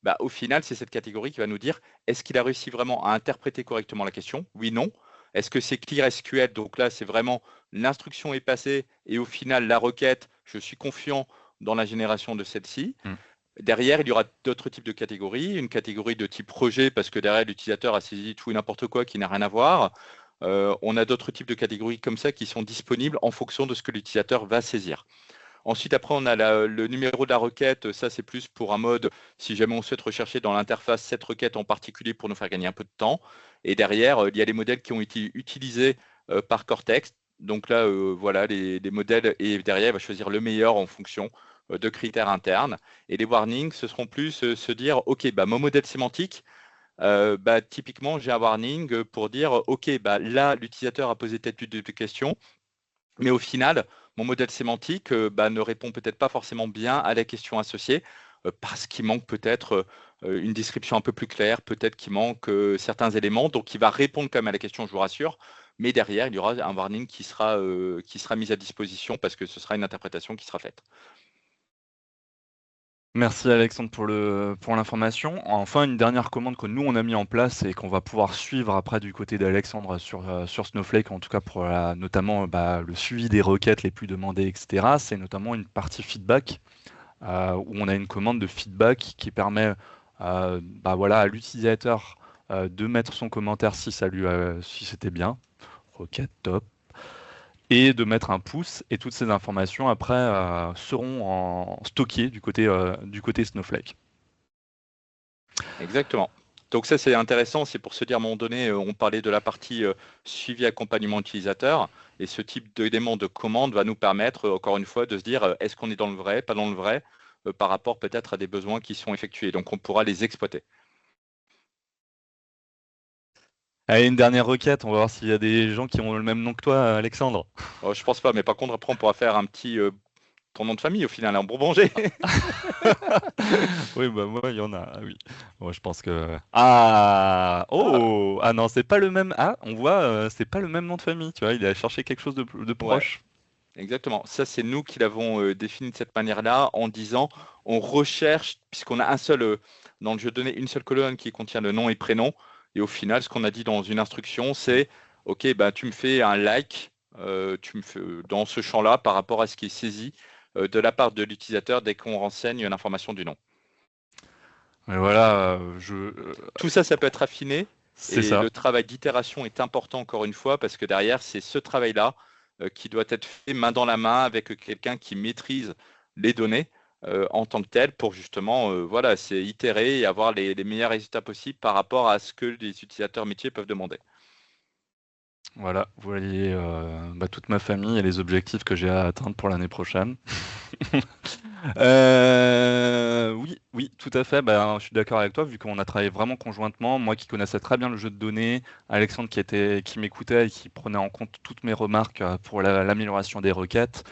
Bah, au final, c'est cette catégorie qui va nous dire, est-ce qu'il a réussi vraiment à interpréter correctement la question? Oui, non. Est-ce que c'est clear SQL? Donc là, c'est vraiment l'instruction est passée et au final, la requête, je suis confiant dans la génération de celle-ci. Mm. Derrière, il y aura d'autres types de catégories. Une catégorie de type projet, parce que derrière, l'utilisateur a saisi tout et n'importe quoi qui n'a rien à voir. On a d'autres types de catégories comme ça qui sont disponibles en fonction de ce que l'utilisateur va saisir. Ensuite, après, on a le numéro de la requête. Ça, c'est plus pour un mode, si jamais on souhaite rechercher dans l'interface cette requête en particulier pour nous faire gagner un peu de temps. Et derrière, il y a les modèles qui ont été utilisés par Cortex. Donc là, voilà, les modèles. Et derrière, il va choisir le meilleur en fonction de critères internes. Et les warnings, ce seront plus se dire, OK, bah, mon modèle sémantique, bah, typiquement, j'ai un warning pour dire, OK, bah, là, l'utilisateur a posé telle de questions, mais au final, mon modèle sémantique bah, ne répond peut-être pas forcément bien à la question associée, parce qu'il manque peut-être une description un peu plus claire, peut-être qu'il manque certains éléments, donc il va répondre quand même à la question, je vous rassure, mais derrière, il y aura un warning qui sera mis à disposition parce que ce sera une interprétation qui sera faite. Merci Alexandre pour l'information. Enfin, une dernière commande que nous on a mis en place et qu'on va pouvoir suivre après du côté d'Alexandre sur Snowflake, en tout cas pour notamment le suivi des requêtes les plus demandées, etc. C'est notamment une partie feedback où on a une commande de feedback qui permet voilà, à l'utilisateur de mettre son commentaire si si c'était bien, requête top, et de mettre un pouce, et toutes ces informations après seront stockées du côté Snowflake. Exactement. Donc ça, c'est intéressant, c'est pour se dire, à un moment donné, on parlait de la partie suivi accompagnement utilisateur, et ce type d'élément de commande va nous permettre, encore une fois, de se dire, est-ce qu'on est dans le vrai, pas dans le vrai, par rapport peut-être à des besoins qui sont effectués. Donc on pourra les exploiter. Allez, une dernière requête, on va voir s'il y a des gens qui ont le même nom que toi, Alexandre. Je pense pas, mais par contre, après, on pourra faire un petit ton nom de famille au final, un Bourbanger. Oui, bah moi, il y en a, oui. Moi, je pense que... Ah! Oh! Ah non, c'est pas le même... Ah, on voit, c'est pas le même nom de famille, tu vois, il a cherché quelque chose de Ouais, proche. exactement. Ça, c'est nous qui l'avons défini de cette manière-là en disant on recherche, puisqu'on a un seul, dans le jeu de données, une seule colonne qui contient le nom et prénom. Et au final, ce qu'on a dit dans une instruction, c'est OK, bah, tu me fais un like tu me fais, dans ce champ-là par rapport à ce qui est saisi de la part de l'utilisateur dès qu'on renseigne l'information du nom. Mais voilà, Tout ça, ça peut être affiné. c'est Et ça. le travail d'itération est important encore une fois parce que derrière, c'est ce travail-là qui doit être fait main dans la main avec quelqu'un qui maîtrise les données en tant que tel pour justement, voilà, c'est itérer et avoir les meilleurs résultats possibles par rapport à ce que les utilisateurs métiers peuvent demander. Voilà, vous voyez toute ma famille et les objectifs que j'ai à atteindre pour l'année prochaine. Oui, oui, tout à fait. Ben, je suis d'accord avec toi, vu qu'on a travaillé vraiment conjointement. Moi qui connaissais très bien le jeu de données, Alexandre qui m'écoutait et qui prenait en compte toutes mes remarques pour l'amélioration des requêtes,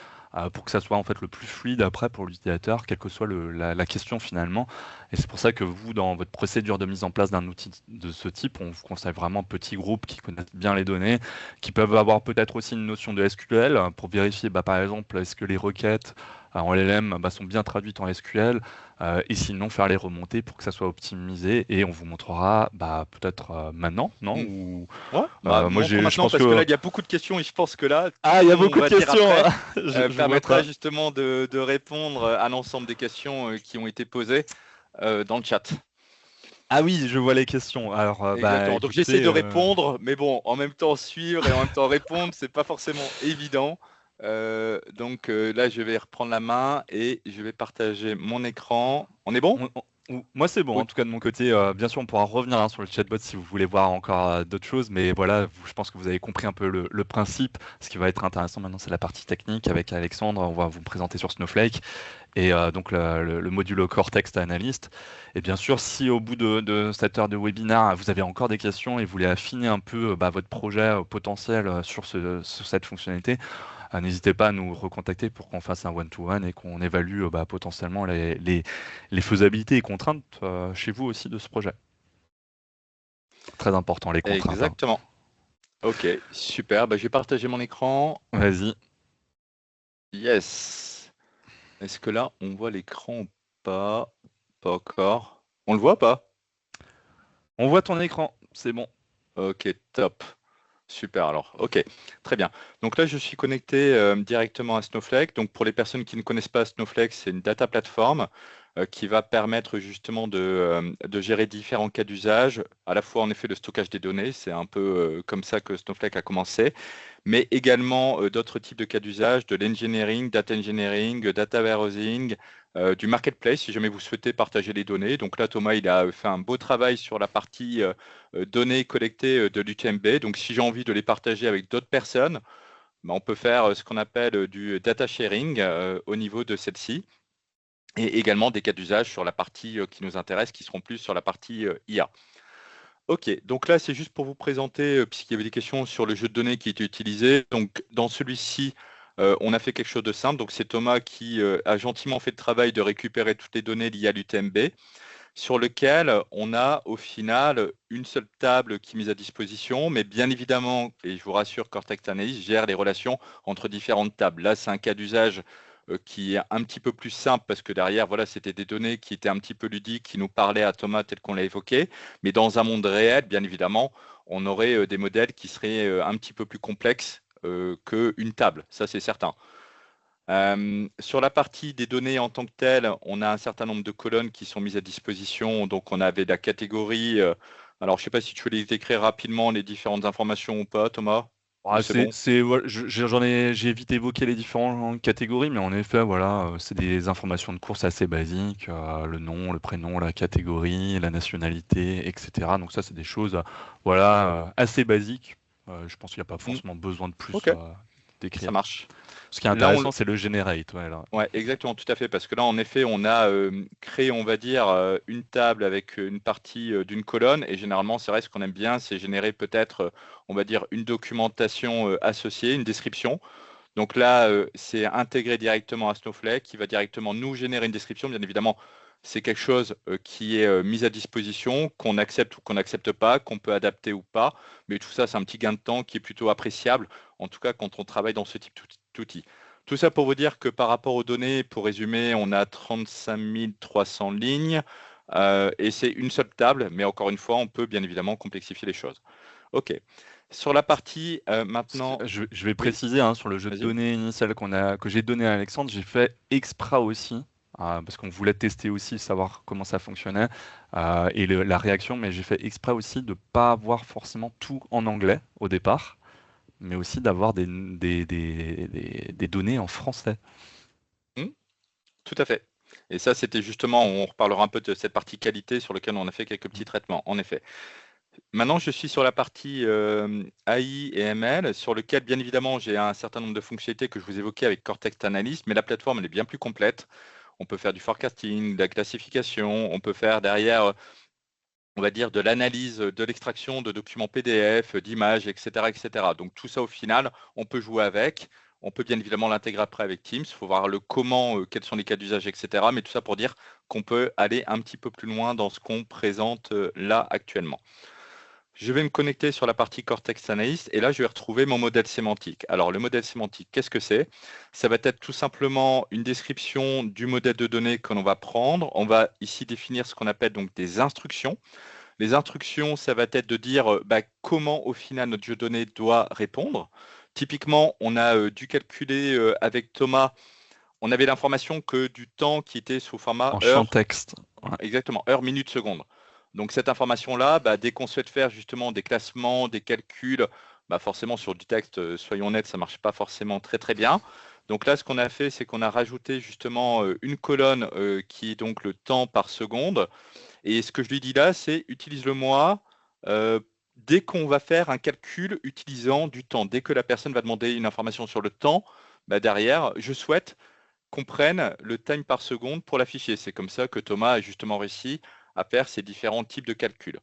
pour que ça soit en fait le plus fluide après pour l'utilisateur, quelle que soit la question finalement. Et c'est pour ça que vous, dans votre procédure de mise en place d'un outil de ce type, on vous conseille vraiment petits groupes qui connaissent bien les données, qui peuvent avoir peut-être aussi une notion de SQL pour vérifier, par exemple, est-ce que les requêtes en LLM sont bien traduites en SQL, et sinon faire les remontées pour que ça soit optimisé, et on vous montrera peut-être maintenant, non? Hmm. Ou Ouais, bah, moi montre je maintenant pense parce que que là, il y a beaucoup de questions et je pense que là, tout ah, ce il y a qu'on beaucoup de va dire questions, après hein. Je vois permettra pas. justement de répondre à l'ensemble des questions qui ont été posées dans le chat. Ah oui, je vois les questions. Alors Exactement. Donc j'essaie écoutez, de répondre, mais bon, en même temps suivre et en même temps répondre, c'est pas forcément évident. Là, je vais reprendre la main et je vais partager mon écran. On est bon? Moi, c'est bon, Oui. en tout cas de mon côté. Bien sûr, on pourra revenir sur le chatbot si vous voulez voir encore d'autres choses, mais voilà, je pense que vous avez compris un peu le principe. Ce qui va être intéressant maintenant, c'est la partie technique avec Alexandre. On va vous présenter sur Snowflake et donc le module Core Text Analyst. Et bien sûr, si au bout de cette heure de webinaire, vous avez encore des questions et vous voulez affiner un peu votre projet potentiel sur cette fonctionnalité, n'hésitez pas à nous recontacter pour qu'on fasse un one-to-one et qu'on évalue potentiellement les faisabilités et contraintes chez vous aussi de ce projet. Très important, les contraintes, hein. Exactement. Ok, super. Bah, je vais partager mon écran. Vas-y. Yes. Est-ce que là, on voit l'écran ou pas? Pas encore. On le voit pas? On voit ton écran, c'est bon. Ok, top. Super alors. Ok, très bien. Donc là, je suis connecté directement à Snowflake. Donc pour les personnes qui ne connaissent pas Snowflake, c'est une data platform qui va permettre justement de gérer différents cas d'usage, à la fois en effet le stockage des données, c'est un peu comme ça que Snowflake a commencé, mais également d'autres types de cas d'usage, de l'engineering, data warehousing, du marketplace, si jamais vous souhaitez partager les données. Donc là, Thomas, il a fait un beau travail sur la partie données collectées de l'UTMB. Donc si j'ai envie de les partager avec d'autres personnes, ben, on peut faire ce qu'on appelle du data sharing au niveau de celle-ci. Et également des cas d'usage sur la partie qui nous intéresse, qui seront plus sur la partie IA. Ok, donc là, c'est juste pour vous présenter, puisqu'il y avait des questions sur le jeu de données qui était utilisé. Donc, dans celui-ci, on a fait quelque chose de simple. Donc, c'est Thomas qui a gentiment fait le travail de récupérer toutes les données liées à l'UTMB, sur lequel on a au final une seule table qui est mise à disposition. Mais bien évidemment, et je vous rassure, Cortex Analyst gère les relations entre différentes tables. Là, c'est un cas d'usage qui est un petit peu plus simple parce que derrière, voilà, c'était des données qui étaient un petit peu ludiques, qui nous parlaient à Thomas tel qu'on l'a évoqué. Mais dans un monde réel, bien évidemment, on aurait des modèles qui seraient un petit peu plus complexes qu'une table, ça c'est certain. Sur la partie des données en tant que telles, on a un certain nombre de colonnes qui sont mises à disposition. Donc on avait la catégorie. Alors je ne sais pas si tu veux les décrire rapidement, les différentes informations ou pas, Thomas, ou c'est bon? Voilà, j'ai vite évoqué les différentes catégories, mais en effet, voilà, c'est des informations de course assez basiques, le nom, le prénom, la catégorie, la nationalité, etc. Donc ça, c'est des choses, voilà, assez basiques. Je pense qu'il n'y a pas Hmm, forcément besoin de plus ok, ça d'écrire. marche. Ce qui est Là, intéressant, c'est le generate, ouais, là. ouais, exactement, tout à fait, parce que là, en effet, on a créé, on va dire, une table avec une partie d'une colonne, et généralement, c'est vrai, ce qu'on aime bien, c'est générer peut-être, on va dire, une documentation associée, une description. Donc là, c'est intégré directement à Snowflake, qui va directement nous générer une description. Bien évidemment, c'est quelque chose qui est mis à disposition, qu'on accepte ou qu'on n'accepte pas, qu'on peut adapter ou pas, mais tout ça, c'est un petit gain de temps qui est plutôt appréciable, en tout cas quand on travaille dans ce type d'outil. Tout ça pour vous dire que par rapport aux données, pour résumer, on a 35 300 lignes et c'est une seule table, mais encore une fois, on peut bien évidemment complexifier les choses. OK. Sur la partie maintenant, Je vais oui, préciser sur le jeu de vas-y. données initial que j'ai donné à Alexandre, j'ai fait exprès aussi, parce qu'on voulait tester aussi, savoir comment ça fonctionnait et la réaction, mais j'ai fait exprès aussi de ne pas avoir forcément tout en anglais au départ, mais aussi d'avoir des données en français. Hmm, tout à fait. Et ça, c'était justement, on reparlera un peu de cette partie qualité sur laquelle on a fait quelques petits traitements, en effet. Maintenant, je suis sur la partie AI et ML, sur lequel, bien évidemment, j'ai un certain nombre de fonctionnalités que je vous évoquais avec Cortex Analyst, mais la plateforme, elle est bien plus complète. On peut faire du forecasting, de la classification, on peut faire derrière, on va dire, de l'analyse, de l'extraction de documents PDF, d'images, etc., etc. Donc tout ça, au final, on peut jouer avec. On peut bien évidemment l'intégrer après avec Teams. Il faut voir le comment, quels sont les cas d'usage, etc. Mais tout ça pour dire qu'on peut aller un petit peu plus loin dans ce qu'on présente là actuellement. Je vais me connecter sur la partie Cortex Analyst et là, je vais retrouver mon modèle sémantique. Alors, le modèle sémantique, qu'est-ce que c'est? Ça va être tout simplement une description du modèle de données que l'on va prendre. On va ici définir ce qu'on appelle donc des instructions. Les instructions, ça va être de dire comment au final notre jeu de données doit répondre. Typiquement, on a dû calculer avec Thomas, on avait l'information que du temps qui était sous format En champ heure, texte. Ouais. exactement, heure, minute, seconde. Donc cette information-là, dès qu'on souhaite faire justement des classements, des calculs bah forcément sur du texte, soyons honnêtes, ça ne marche pas forcément très très bien. Donc là, ce qu'on a fait, c'est qu'on a rajouté justement une colonne qui est donc le temps par seconde. Et ce que je lui dis là, c'est utilise-le-moi dès qu'on va faire un calcul utilisant du temps. Dès que la personne va demander une information sur le temps, bah derrière, je souhaite qu'on prenne le time par seconde pour l'afficher. C'est comme ça que Thomas a justement réussi à faire ces différents types de calculs.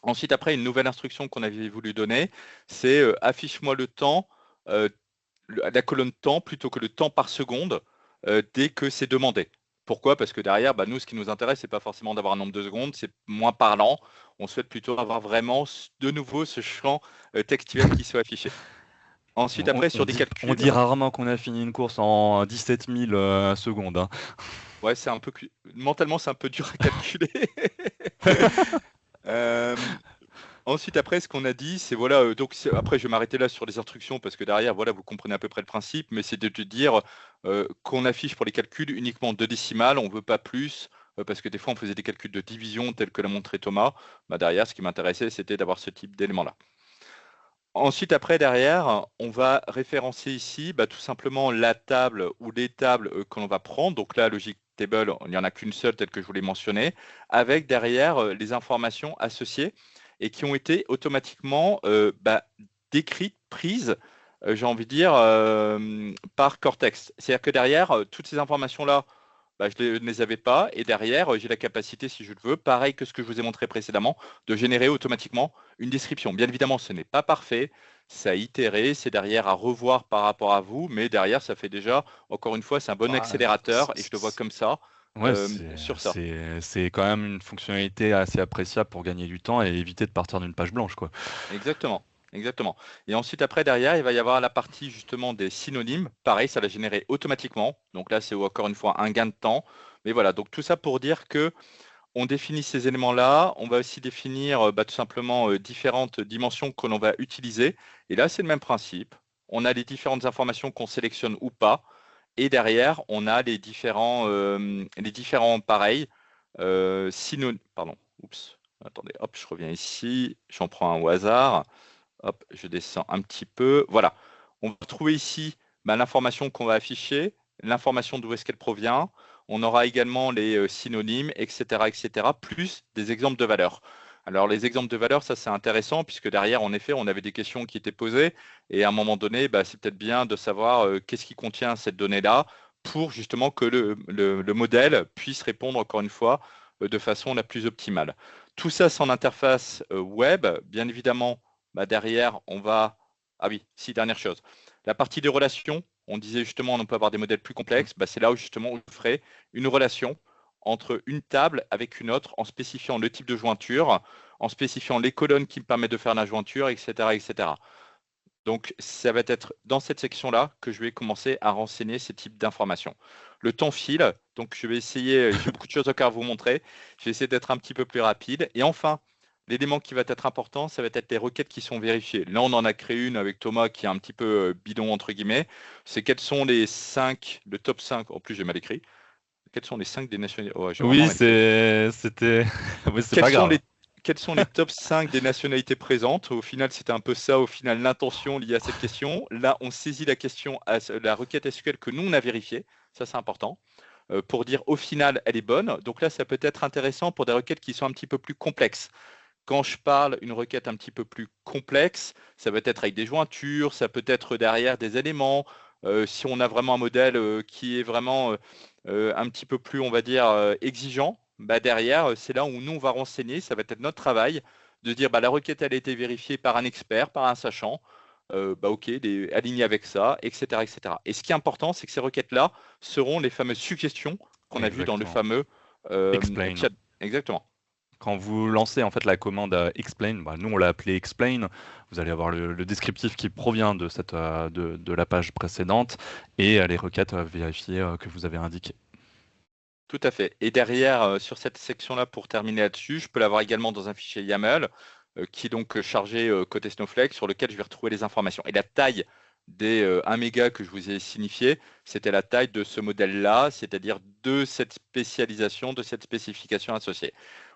Ensuite, après, une nouvelle instruction qu'on avait voulu donner, c'est affiche-moi le temps, la colonne temps plutôt que le temps par seconde dès que c'est demandé. Pourquoi? Parce que derrière, bah, nous, ce qui nous intéresse, c'est pas forcément d'avoir un nombre de secondes, c'est moins parlant. On souhaite plutôt avoir vraiment de nouveau ce champ textuel qui soit affiché. Ensuite, après, sur des On dit calculs, rarement qu'on a fini une course en 17 000 secondes, hein. ouais, c'est un peu mentalement, c'est un peu dur à calculer. Euh, Ensuite, après, ce qu'on a dit, c'est voilà, donc après, je vais m'arrêter là sur les instructions parce que derrière, voilà, vous comprenez à peu près le principe, mais c'est de te dire qu'on affiche pour les calculs uniquement 2 décimales, on ne veut pas plus, parce que des fois, on faisait des calculs de division tels que l'a montré Thomas. Bah, derrière, ce qui m'intéressait, c'était d'avoir ce type d'élément-là. Ensuite, après, derrière, on va référencer ici bah, tout simplement la table ou les tables que l'on va prendre. Donc là, Logic Table, il n'y en a qu'une seule, telle que je vous l'ai mentionné, avec derrière les informations associées et qui ont été automatiquement bah, décrites, prises, j'ai envie de dire, par Cortex. C'est-à-dire que derrière, toutes ces informations-là, bah, je ne les avais pas. Et derrière, j'ai la capacité, si je le veux, pareil que ce que je vous ai montré précédemment, de générer automatiquement une description. Bien évidemment, ce n'est pas parfait, ça a itéré, c'est derrière à revoir par rapport à vous, mais derrière, ça fait déjà, encore une fois, c'est un bon Bah, accélérateur et je le vois comme ça ouais, sur ça. c'est quand même une fonctionnalité assez appréciable pour gagner du temps et éviter de partir d'une page blanche, quoi. Exactement. Exactement. Et ensuite, après, derrière, il va y avoir la partie justement des synonymes. Pareil, ça va générer automatiquement. Donc là, c'est encore une fois un gain de temps. Mais voilà, donc tout ça pour dire que on définit ces éléments-là. On va aussi définir bah, tout simplement différentes dimensions que l'on va utiliser. Et là, c'est le même principe. On a les différentes informations qu'on sélectionne ou pas. Et derrière, on a les différents pareils. Pardon. Oups. Attendez, hop, je reviens ici. J'en prends un au hasard. Hop, je descends un petit peu. Voilà. On va trouver ici bah, l'information qu'on va afficher, l'information d'où est-ce qu'elle provient. On aura également les synonymes, etc., etc., plus des exemples de valeurs. Alors, les exemples de valeurs, ça c'est intéressant puisque derrière, en effet, on avait des questions qui étaient posées et à un moment donné, bah, c'est peut-être bien de savoir qu'est-ce qui contient cette donnée-là pour justement que le modèle puisse répondre, encore une fois, de façon la plus optimale. Tout ça sans interface web, bien évidemment, bah, derrière, on va... Ah oui, si, dernière chose. La partie des relations, on disait justement on peut avoir des modèles plus complexes, bah, c'est là où justement on ferait une relation entre une table avec une autre en spécifiant le type de jointure, en spécifiant les colonnes qui me permettent de faire la jointure, etc., etc. Donc, ça va être dans cette section-là que je vais commencer à renseigner ces types d'informations. Le temps file, donc je vais essayer, j'ai beaucoup de choses encore à vous montrer, je vais essayer d'être un petit peu plus rapide. Et enfin, l'élément qui va être important, ça va être les requêtes qui sont vérifiées. Là, on en a créé une avec Thomas qui est un petit peu bidon, entre guillemets. C'est quels sont les 5, le top 5, en plus j'ai mal écrit. Quels sont les 5 des nationalités? Oh, j'ai vraiment Oui, mal écrit. c'était. Oui, c'est Quels pas sont grave. les, quels sont les top 5 des nationalités présentes? Au final, c'était un peu ça, au final, l'intention liée à cette question. Là, on saisit la question, la requête SQL que nous, on a vérifiée. Ça, c'est important. Pour dire, au final, elle est bonne. Donc là, ça peut être intéressant pour des requêtes qui sont un petit peu plus complexes. Quand je parle une requête un petit peu plus complexe, ça peut être avec des jointures, ça peut être derrière des éléments. Si on a vraiment un modèle qui est vraiment un petit peu plus, on va dire, exigeant, bah derrière, c'est là où nous, on va renseigner, ça va être notre travail de dire bah, la requête, elle a été vérifiée par un expert, par un sachant, bah, OK, aligné avec ça, etc., etc. Et ce qui est important, c'est que ces requêtes-là seront les fameuses suggestions qu'on a vues dans le Exactement. fameux Explain. chat. Exactement. Quand vous lancez en fait la commande explain, bah, nous on l'a appelé explain, vous allez avoir le descriptif qui provient de, de la page précédente et les requêtes vérifiées que vous avez indiquées. Tout à fait. Et derrière, sur cette section-là, pour terminer là-dessus, je peux l'avoir également dans un fichier YAML qui est donc chargé côté Snowflake, sur lequel je vais retrouver les informations. Et la taille des 1 méga que je vous ai signifié, c'était la taille de ce modèle-là, c'est-à-dire de cette spécialisation, de cette spécification associée.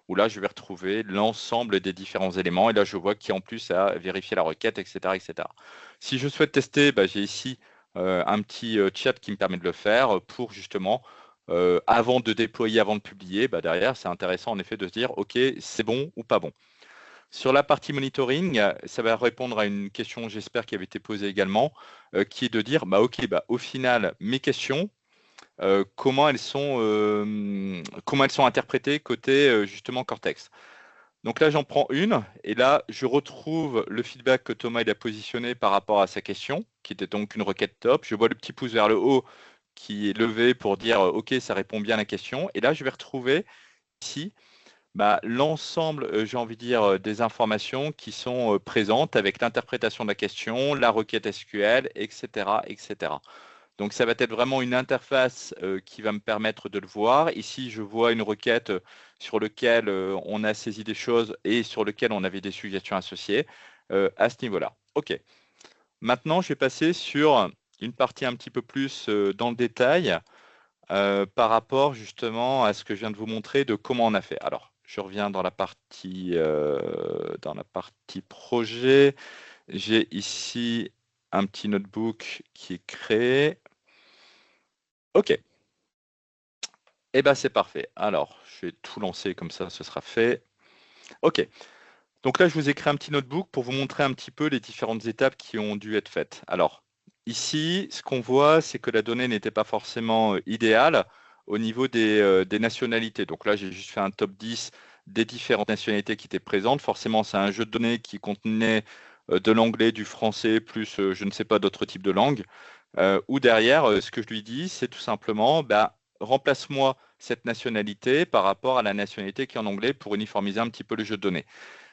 où là, je vais retrouver l'ensemble des différents éléments. Et là, je vois qui en plus a vérifié la requête, etc., etc. Si je souhaite tester, j'ai ici un petit chat qui me permet de le faire pour justement, avant de déployer, avant de publier, derrière, c'est intéressant en effet de se dire, OK, c'est bon ou pas bon. Sur la partie monitoring, ça va répondre à une question, j'espère, qui avait été posée également, qui est de dire, OK, au final, mes questions, comment elles sont interprétées côté justement Cortex. Donc là, j'en prends une, et là, je retrouve le feedback que Thomas il a positionné par rapport à sa question, qui était donc une requête top. Je vois le petit pouce vers le haut qui est levé pour dire OK, ça répond bien à la question. Et là, je vais retrouver ici l'ensemble, j'ai envie de dire, des informations qui sont présentes avec l'interprétation de la question, la requête SQL, etc., etc. Donc, ça va être vraiment une interface qui va me permettre de le voir. Ici, je vois une requête sur laquelle on a saisi des choses et sur laquelle on avait des suggestions associées à ce niveau-là. OK. Maintenant, je vais passer sur une partie un petit peu plus dans le détail par rapport justement à ce que je viens de vous montrer de comment on a fait. Alors, je reviens dans la partie projet. J'ai ici un petit notebook qui est créé. OK. Eh bien, c'est parfait. Alors, je vais tout lancer comme ça, ce sera fait. OK. Donc là, je vous ai créé un petit notebook pour vous montrer un petit peu les différentes étapes qui ont dû être faites. Alors, ici, ce qu'on voit, c'est que la donnée n'était pas forcément idéale au niveau des nationalités. Donc là, j'ai juste fait un top 10 des différentes nationalités qui étaient présentes. Forcément, c'est un jeu de données qui contenait de l'anglais, du français, plus je ne sais pas d'autres types de langues. Ou derrière, ce que je lui dis, c'est tout simplement, remplace-moi cette nationalité par rapport à la nationalité qui est en anglais pour uniformiser un petit peu le jeu de données.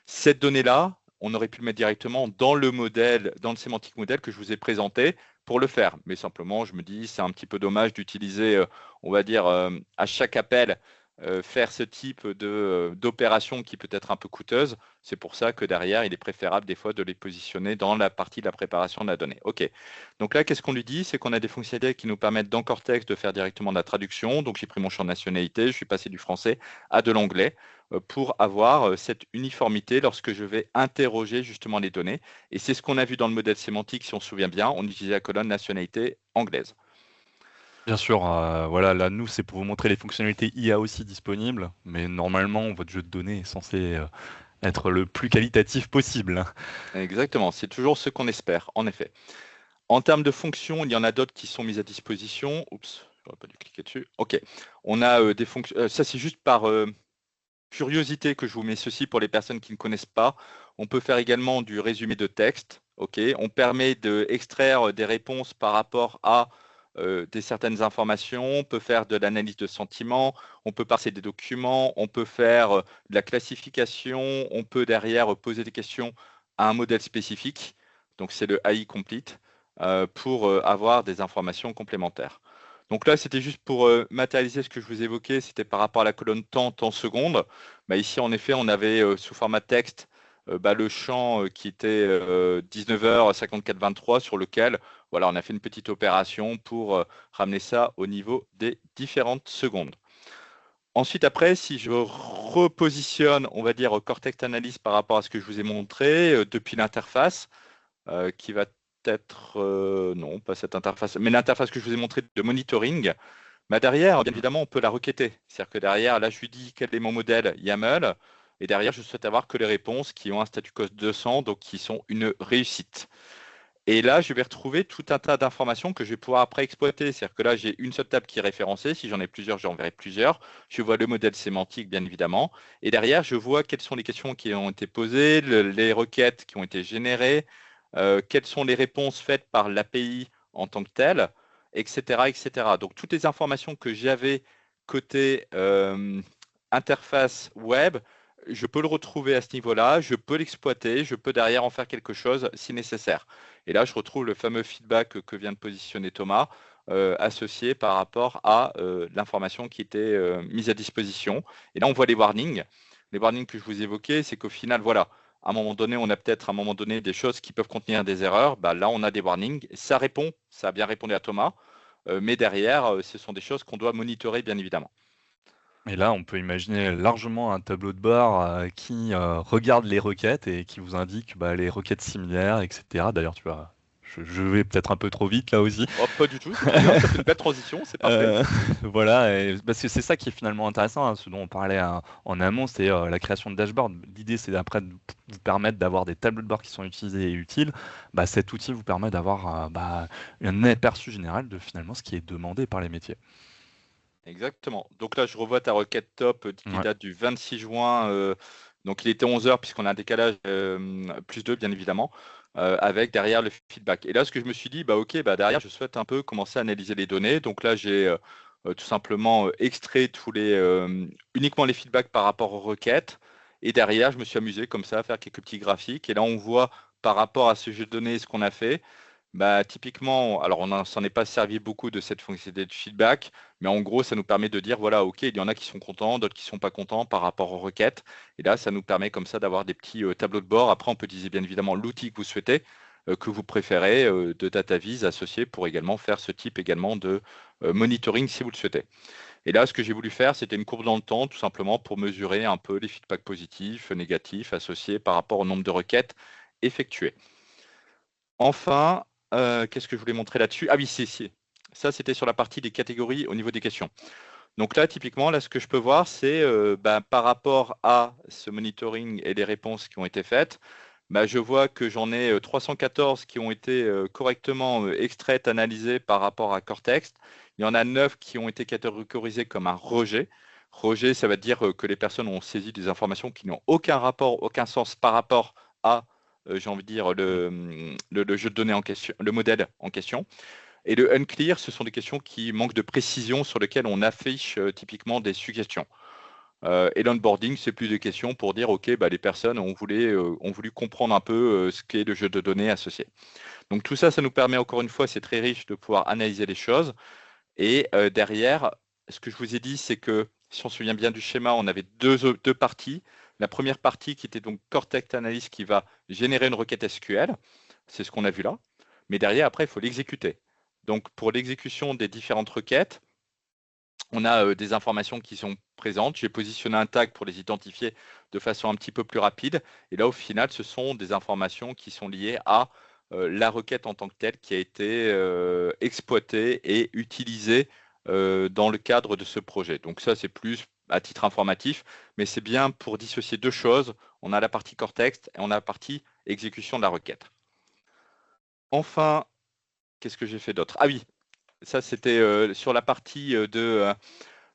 Cette donnée-là, on aurait pu le mettre directement dans le modèle, dans le sémantique modèle que je vous ai présenté pour le faire. Mais simplement, je me dis, c'est un petit peu dommage d'utiliser, on va dire, à chaque appel, faire ce type d'opération qui peut être un peu coûteuse. C'est pour ça que derrière, il est préférable des fois de les positionner dans la partie de la préparation de la donnée. OK. Donc là, qu'est-ce qu'on lui dit? C'est qu'on a des fonctionnalités qui nous permettent dans Cortex de faire directement de la traduction. Donc j'ai pris mon champ de nationalité, je suis passé du français à de l'anglais pour avoir cette uniformité lorsque je vais interroger justement les données. Et c'est ce qu'on a vu dans le modèle sémantique, si on se souvient bien, on utilisait la colonne nationalité anglaise. Bien sûr, voilà, là, nous, c'est pour vous montrer les fonctionnalités IA aussi disponibles, mais normalement, votre jeu de données est censé être le plus qualitatif possible, hein. Exactement, c'est toujours ce qu'on espère, en effet. En termes de fonctions, il y en a d'autres qui sont mises à disposition. Oups, j'aurais pas dû cliquer dessus. OK. On a des fonctions. Ça, c'est juste par curiosité que je vous mets ceci pour les personnes qui ne connaissent pas. On peut faire également du résumé de texte. OK. On permet d'extraire des réponses par rapport à des certaines informations. On peut faire de l'analyse de sentiments. On peut passer des documents. On peut faire de la classification. On peut derrière poser des questions à un modèle spécifique. Donc, c'est le AI Complete pour avoir des informations complémentaires. Donc là, c'était juste pour matérialiser ce que je vous évoquais, c'était par rapport à la colonne temps secondes. Ici, en effet, on avait sous format texte le champ qui était 19h54-23 sur lequel voilà, on a fait une petite opération pour ramener ça au niveau des différentes secondes. Ensuite, après, si je repositionne, on va dire, Cortex Analysis par rapport à ce que je vous ai montré depuis l'interface, qui va être, non, pas cette interface, mais l'interface que je vous ai montrée de monitoring, derrière, bien évidemment, on peut la requêter. C'est-à-dire que derrière, là, je lui dis quel est mon modèle YAML, et derrière, je souhaite avoir que les réponses qui ont un statut cost 200, donc qui sont une réussite. Et là, je vais retrouver tout un tas d'informations que je vais pouvoir après exploiter. C'est-à-dire que là, j'ai une seule table qui est référencée. Si j'en ai plusieurs, j'en verrai plusieurs. Je vois le modèle sémantique, bien évidemment. Et derrière, je vois quelles sont les questions qui ont été posées, les requêtes qui ont été générées, quelles sont les réponses faites par l'API en tant que telle, etc., etc. Donc, toutes les informations que j'avais côté interface web, je peux le retrouver à ce niveau-là, je peux l'exploiter, je peux derrière en faire quelque chose si nécessaire. Et là, je retrouve le fameux feedback que vient de positionner Thomas, associé par rapport à l'information qui était mise à disposition. Et là, on voit les warnings. Les warnings que je vous évoquais, c'est qu'au final, voilà, à un moment donné, on a peut-être à un moment donné des choses qui peuvent contenir des erreurs. Là, on a des warnings. Ça répond, ça a bien répondu à Thomas, mais derrière, ce sont des choses qu'on doit monitorer, bien évidemment. Et là, on peut imaginer largement un tableau de bord qui regarde les requêtes et qui vous indique les requêtes similaires, etc. D'ailleurs, tu vois, je vais peut-être un peu trop vite là aussi. Oh, pas du tout, c'est très bien, ça fait une belle transition, c'est parfait. Euh, voilà, parce que c'est ça qui est finalement intéressant, hein, ce dont on parlait en amont, c'est la création de dashboard. L'idée, c'est après de vous permettre d'avoir des tableaux de bord qui sont utilisés et utiles. Cet outil vous permet d'avoir un aperçu général de finalement ce qui est demandé par les métiers. Exactement. Donc là, je revois ta requête top qui Ouais. date du 26 juin. Donc il était 11 heures puisqu'on a un décalage plus 2, bien évidemment, avec derrière le feedback. Et là, ce que je me suis dit, ok, derrière, je souhaite un peu commencer à analyser les données. Donc là, j'ai tout simplement extrait uniquement les feedbacks par rapport aux requêtes. Et derrière, je me suis amusé comme ça à faire quelques petits graphiques. Et là, on voit par rapport à ce jeu de données ce qu'on a fait. Typiquement, alors on ne s'en est pas servi beaucoup de cette fonctionnalité de feedback, mais en gros, ça nous permet de dire, voilà, OK, il y en a qui sont contents, d'autres qui sont pas contents par rapport aux requêtes. Et là, ça nous permet comme ça d'avoir des petits tableaux de bord. Après, on peut utiliser bien évidemment l'outil que vous souhaitez, que vous préférez, de DataVis associé pour également faire ce type également de monitoring si vous le souhaitez. Et là, ce que j'ai voulu faire, c'était une courbe dans le temps, tout simplement pour mesurer un peu les feedbacks positifs, négatifs associés par rapport au nombre de requêtes effectuées. Enfin, qu'est-ce que je voulais montrer là-dessus? Ah oui, ça, c'était sur la partie des catégories au niveau des questions. Donc là, typiquement, là, ce que je peux voir, c'est par rapport à ce monitoring et les réponses qui ont été faites, je vois que j'en ai 314 qui ont été correctement extraites, analysées par rapport à Cortex. Il y en a 9 qui ont été catégorisées comme un rejet. Rejet, ça veut dire que les personnes ont saisi des informations qui n'ont aucun rapport, aucun sens par rapport à, j'ai envie de dire, le jeu de données en question, le modèle en question. Et le unclear, ce sont des questions qui manquent de précision sur lesquelles on affiche typiquement des suggestions. Et l'onboarding, c'est plus des questions pour dire, OK, les personnes ont voulu comprendre un peu ce qu'est le jeu de données associé. Donc tout ça, ça nous permet encore une fois, c'est très riche de pouvoir analyser les choses. Et derrière, ce que je vous ai dit, c'est que si on se souvient bien du schéma, on avait deux parties. La première partie qui était donc Cortex Analyst qui va générer une requête SQL. C'est ce qu'on a vu là. Mais derrière, après, il faut l'exécuter. Donc pour l'exécution des différentes requêtes, on a des informations qui sont présentes. J'ai positionné un tag pour les identifier de façon un petit peu plus rapide. Et là, au final, ce sont des informations qui sont liées à la requête en tant que telle qui a été exploitée et utilisée dans le cadre de ce projet. Donc ça, c'est plus à titre informatif, mais c'est bien pour dissocier deux choses. On a la partie Cortex et on a la partie exécution de la requête. Enfin, qu'est-ce que j'ai fait d'autre? Ah oui, ça c'était sur la partie de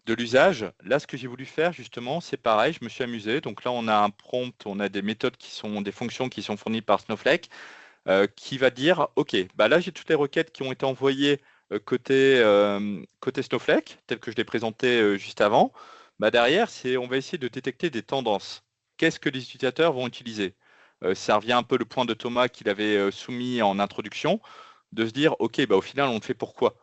l'usage. Là, ce que j'ai voulu faire, justement, c'est pareil, je me suis amusé. Donc là, on a un prompt, on a des méthodes qui sont, des fonctions qui sont fournies par Snowflake, qui va dire, OK, là, j'ai toutes les requêtes qui ont été envoyées côté Snowflake, telles que je l'ai présenté juste avant. Derrière, on va essayer de détecter des tendances. Qu'est-ce que les utilisateurs vont utiliser? Ça revient un peu le point de Thomas qu'il avait soumis en introduction, de se dire, OK, au final, on le fait pourquoi?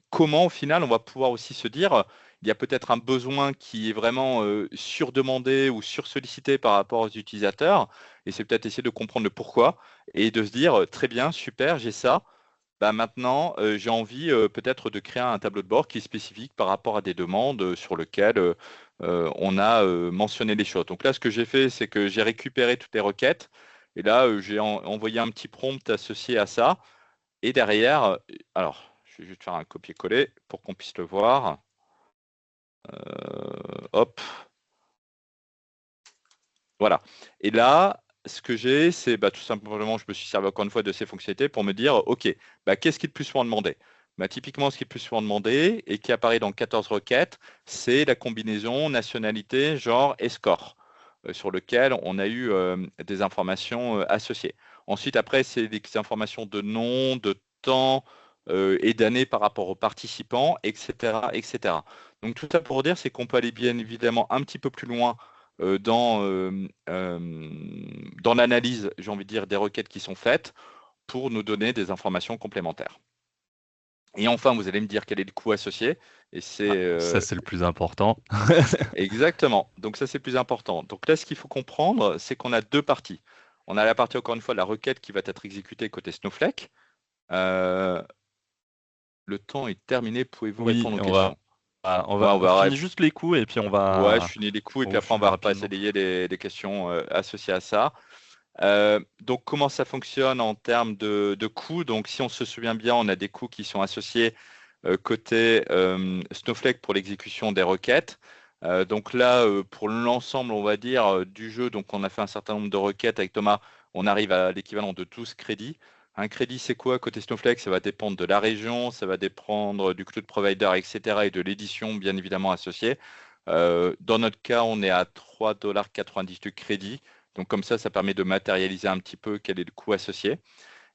Comment, au final, on va pouvoir aussi se dire, il y a peut-être un besoin qui est vraiment surdemandé ou sursollicité par rapport aux utilisateurs, et c'est peut-être essayer de comprendre le pourquoi, et de se dire, très bien, super, j'ai ça. Maintenant, j'ai envie peut-être de créer un tableau de bord qui est spécifique par rapport à des demandes sur lesquelles on a mentionné les choses. Donc là, ce que j'ai fait, c'est que j'ai récupéré toutes les requêtes, et là, j'ai envoyé un petit prompt associé à ça. Et derrière, alors, je vais juste faire un copier-coller pour qu'on puisse le voir. Hop, voilà. Et là, ce que j'ai, c'est tout simplement, je me suis servi encore une fois de ces fonctionnalités pour me dire, OK, qu'est-ce qui est le plus souvent demandé? Typiquement, ce qui est le plus souvent demandé et qui apparaît dans 14 requêtes, c'est la combinaison nationalité, genre et score, sur lequel on a eu des informations associées. Ensuite, après, c'est des informations de nom, de temps et d'année par rapport aux participants, etc., etc. Donc tout ça pour dire, c'est qu'on peut aller bien évidemment un petit peu plus loin dans l'analyse, j'ai envie de dire, des requêtes qui sont faites pour nous donner des informations complémentaires. Et enfin, vous allez me dire quel est le coût associé. Et c'est Ça, c'est le plus important. exactement. Donc ça, c'est plus important. Donc là, ce qu'il faut comprendre, c'est qu'on a deux parties. On a la partie, encore une fois, de la requête qui va être exécutée côté Snowflake. Le temps est terminé. Pouvez-vous Oui, répondre aux questions? Ouais, on va finir juste les coups et puis ouais, je finis les coups et puis au après on fur et va rapidement. essayer les questions associées à ça. Donc comment ça fonctionne en termes de coûts? Donc si on se souvient bien, on a des coûts qui sont associés côté Snowflake pour l'exécution des requêtes. Donc là, pour l'ensemble, on va dire, du jeu, donc on a fait un certain nombre de requêtes avec Thomas, on arrive à l'équivalent de 12 crédits. Un crédit, c'est quoi côté Snowflake? Ça va dépendre de la région, ça va dépendre du cloud provider, etc. et de l'édition, bien évidemment, associée. Dans notre cas, on est à 3,90 $ du crédit. Donc comme ça permet de matérialiser un petit peu quel est le coût associé.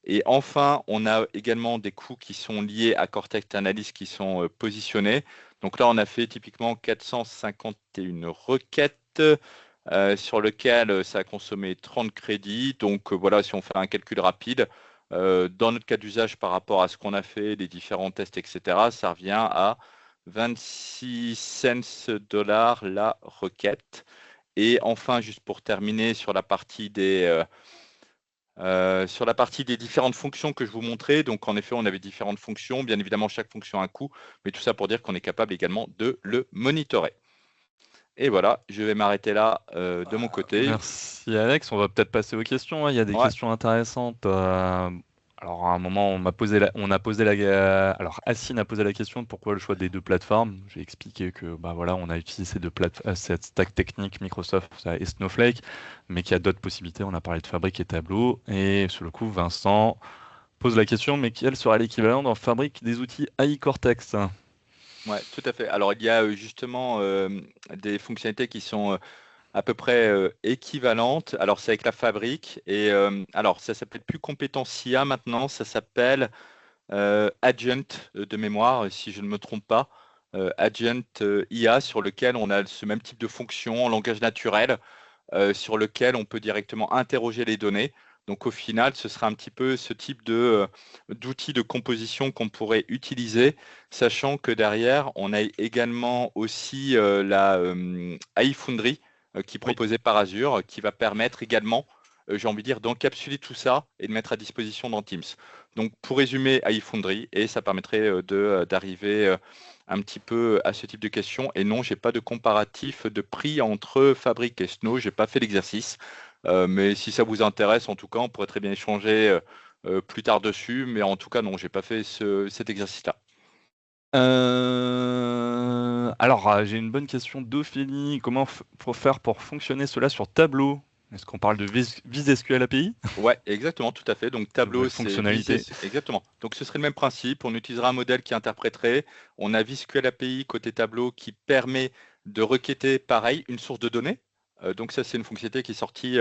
Et enfin, on a également des coûts qui sont liés à Cortex Analyst qui sont positionnés. Donc là, on a fait typiquement 451 requêtes sur lesquelles ça a consommé 30 crédits. Donc voilà, si on fait un calcul rapide, dans notre cas d'usage par rapport à ce qu'on a fait, les différents tests, etc., ça revient à 26 cents dollars la requête. Et enfin, juste pour terminer sur la partie des différentes fonctions que je vous montrais, donc en effet, on avait différentes fonctions. Bien évidemment, chaque fonction a un coût, mais tout ça pour dire qu'on est capable également de le monitorer. Et voilà, je vais m'arrêter là de mon côté. Merci Alex, on va peut-être passer aux questions, hein. Il y a des Ouais, questions intéressantes. Alors à un moment, alors Assine a posé la question de pourquoi le choix des deux plateformes. J'ai expliqué que bah voilà, on a utilisé cette stack technique Microsoft et Snowflake, mais qu'il y a d'autres possibilités. On a parlé de Fabric et Tableau. Et sur le coup, Vincent pose la question, mais quel sera l'équivalent dans Fabric des outils AI Cortex? ouais, tout à fait. Alors, il y a justement des fonctionnalités qui sont à peu près équivalentes. Alors, c'est avec la fabrique. Et alors, ça s'appelle plus compétence IA maintenant, ça s'appelle Agent de mémoire, si je ne me trompe pas. Agent IA sur lequel on a ce même type de fonction en langage naturel sur lequel on peut directement interroger les données. Donc au final, ce sera un petit peu ce type d'outil de composition qu'on pourrait utiliser, sachant que derrière, on a également aussi la AI Foundry qui est Oui. proposée par Azure, qui va permettre également, j'ai envie de dire, d'encapsuler tout ça et de mettre à disposition dans Teams. Donc pour résumer, AI Foundry, et ça permettrait d'arriver un petit peu à ce type de questions. Et non, j'ai pas de comparatif de prix entre Fabric et Snow. J'ai pas fait l'exercice. Mais si ça vous intéresse, en tout cas, on pourrait très bien échanger plus tard dessus. Mais en tout cas, non, j'ai pas fait cet exercice-là. J'ai une bonne question d'Ophélie. Comment faut faire pour fonctionner cela sur Tableau? Est-ce qu'on parle de VisSQL API? Ouais, exactement, tout à fait. Donc Tableau, Nouvelle c'est visé. fonctionnalité. Exactement. Donc ce serait le même principe. On utilisera un modèle qui interpréterait. On a VSQL API côté Tableau qui permet de requêter, pareil, une source de données. Donc ça, c'est une fonctionnalité qui est sortie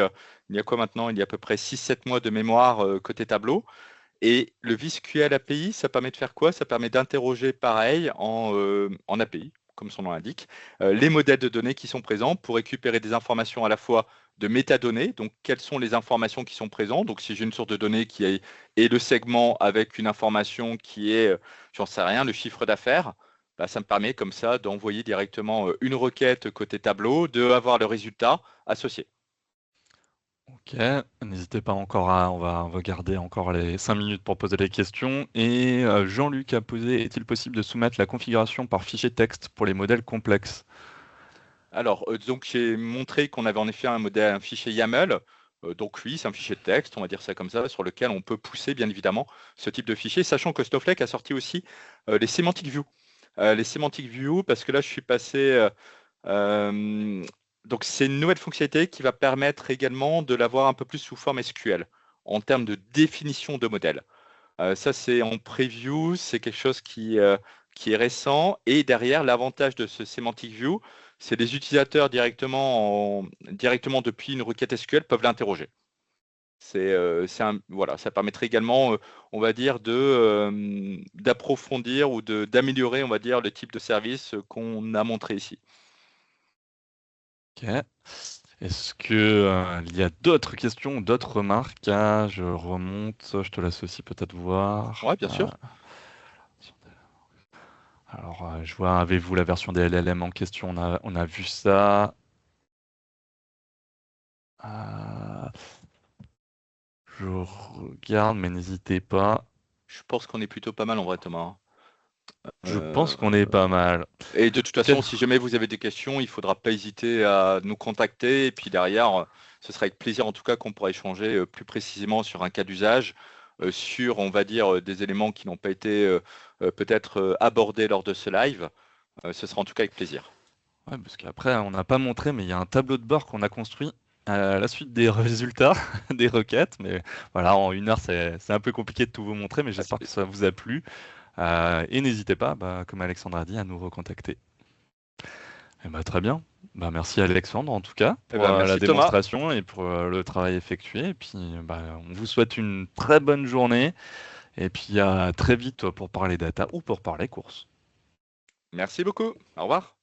il y a quoi maintenant? Il y a à peu près 6-7 mois de mémoire côté Tableau. Et le VSQL API, ça permet de faire quoi? Ça permet d'interroger pareil en API, comme son nom l'indique, les modèles de données qui sont présents pour récupérer des informations à la fois de métadonnées, donc quelles sont les informations qui sont présentes. Donc si j'ai une source de données est le segment avec une information qui est, j'en sais rien, le chiffre d'affaires, bah, ça me permet comme ça d'envoyer directement une requête côté tableau, de avoir le résultat associé. Ok, n'hésitez pas encore on va garder encore les 5 minutes pour poser les questions. Et Jean-Luc a posé, est-il possible de soumettre la configuration par fichier texte pour les modèles complexes? Alors, donc j'ai montré qu'on avait en effet un modèle, un fichier YAML. Donc oui, c'est un fichier de texte, on va dire ça comme ça, sur lequel on peut pousser bien évidemment ce type de fichier, sachant que Snowflake a sorti aussi les semantic view. Les semantic view, parce que là je suis passé. Euh, donc c'est une nouvelle fonctionnalité qui va permettre également de l'avoir un peu plus sous forme SQL en termes de définition de modèle. Ça, c'est en preview, c'est quelque chose qui est récent. Et derrière, l'avantage de ce Semantic View, c'est les utilisateurs directement depuis une requête SQL peuvent l'interroger. Voilà, ça permettrait également, on va dire, d'approfondir ou d'améliorer, on va dire, le type de service qu'on a montré ici. Ok. Est-ce que il y a d'autres questions, d'autres remarques? Je remonte, je te laisse aussi peut-être voir. Ouais, bien sûr. Alors, je vois, avez-vous la version des LLM en question? On a vu ça. Euh, je regarde, mais n'hésitez pas. Je pense qu'on est plutôt pas mal en vrai, Thomas. Je Euh, pense qu'on est pas mal. et de toute façon, si Peut-être. jamais vous avez des questions, il ne faudra pas hésiter à nous contacter. Et puis derrière, ce sera avec plaisir en tout cas qu'on pourra échanger plus précisément sur un cas d'usage, sur, on va dire, des éléments qui n'ont pas été peut-être abordés lors de ce live. Ce sera en tout cas avec plaisir. Ouais, parce qu'après, on n'a pas montré, mais il y a un tableau de bord qu'on a construit à la suite des résultats des requêtes. Mais voilà, en 1 heure, c'est un peu compliqué de tout vous montrer, mais Ah, j'espère que ça vous a plu. Et n'hésitez pas, bah, comme Alexandre a dit, à nous recontacter. Eh bah, très bien. Bah, merci Alexandre en tout cas eh pour ben, la merci Thomas. démonstration et pour le travail effectué. Et puis bah, on vous souhaite une très bonne journée et puis à très vite pour parler data ou pour parler courses. Merci beaucoup. Au revoir.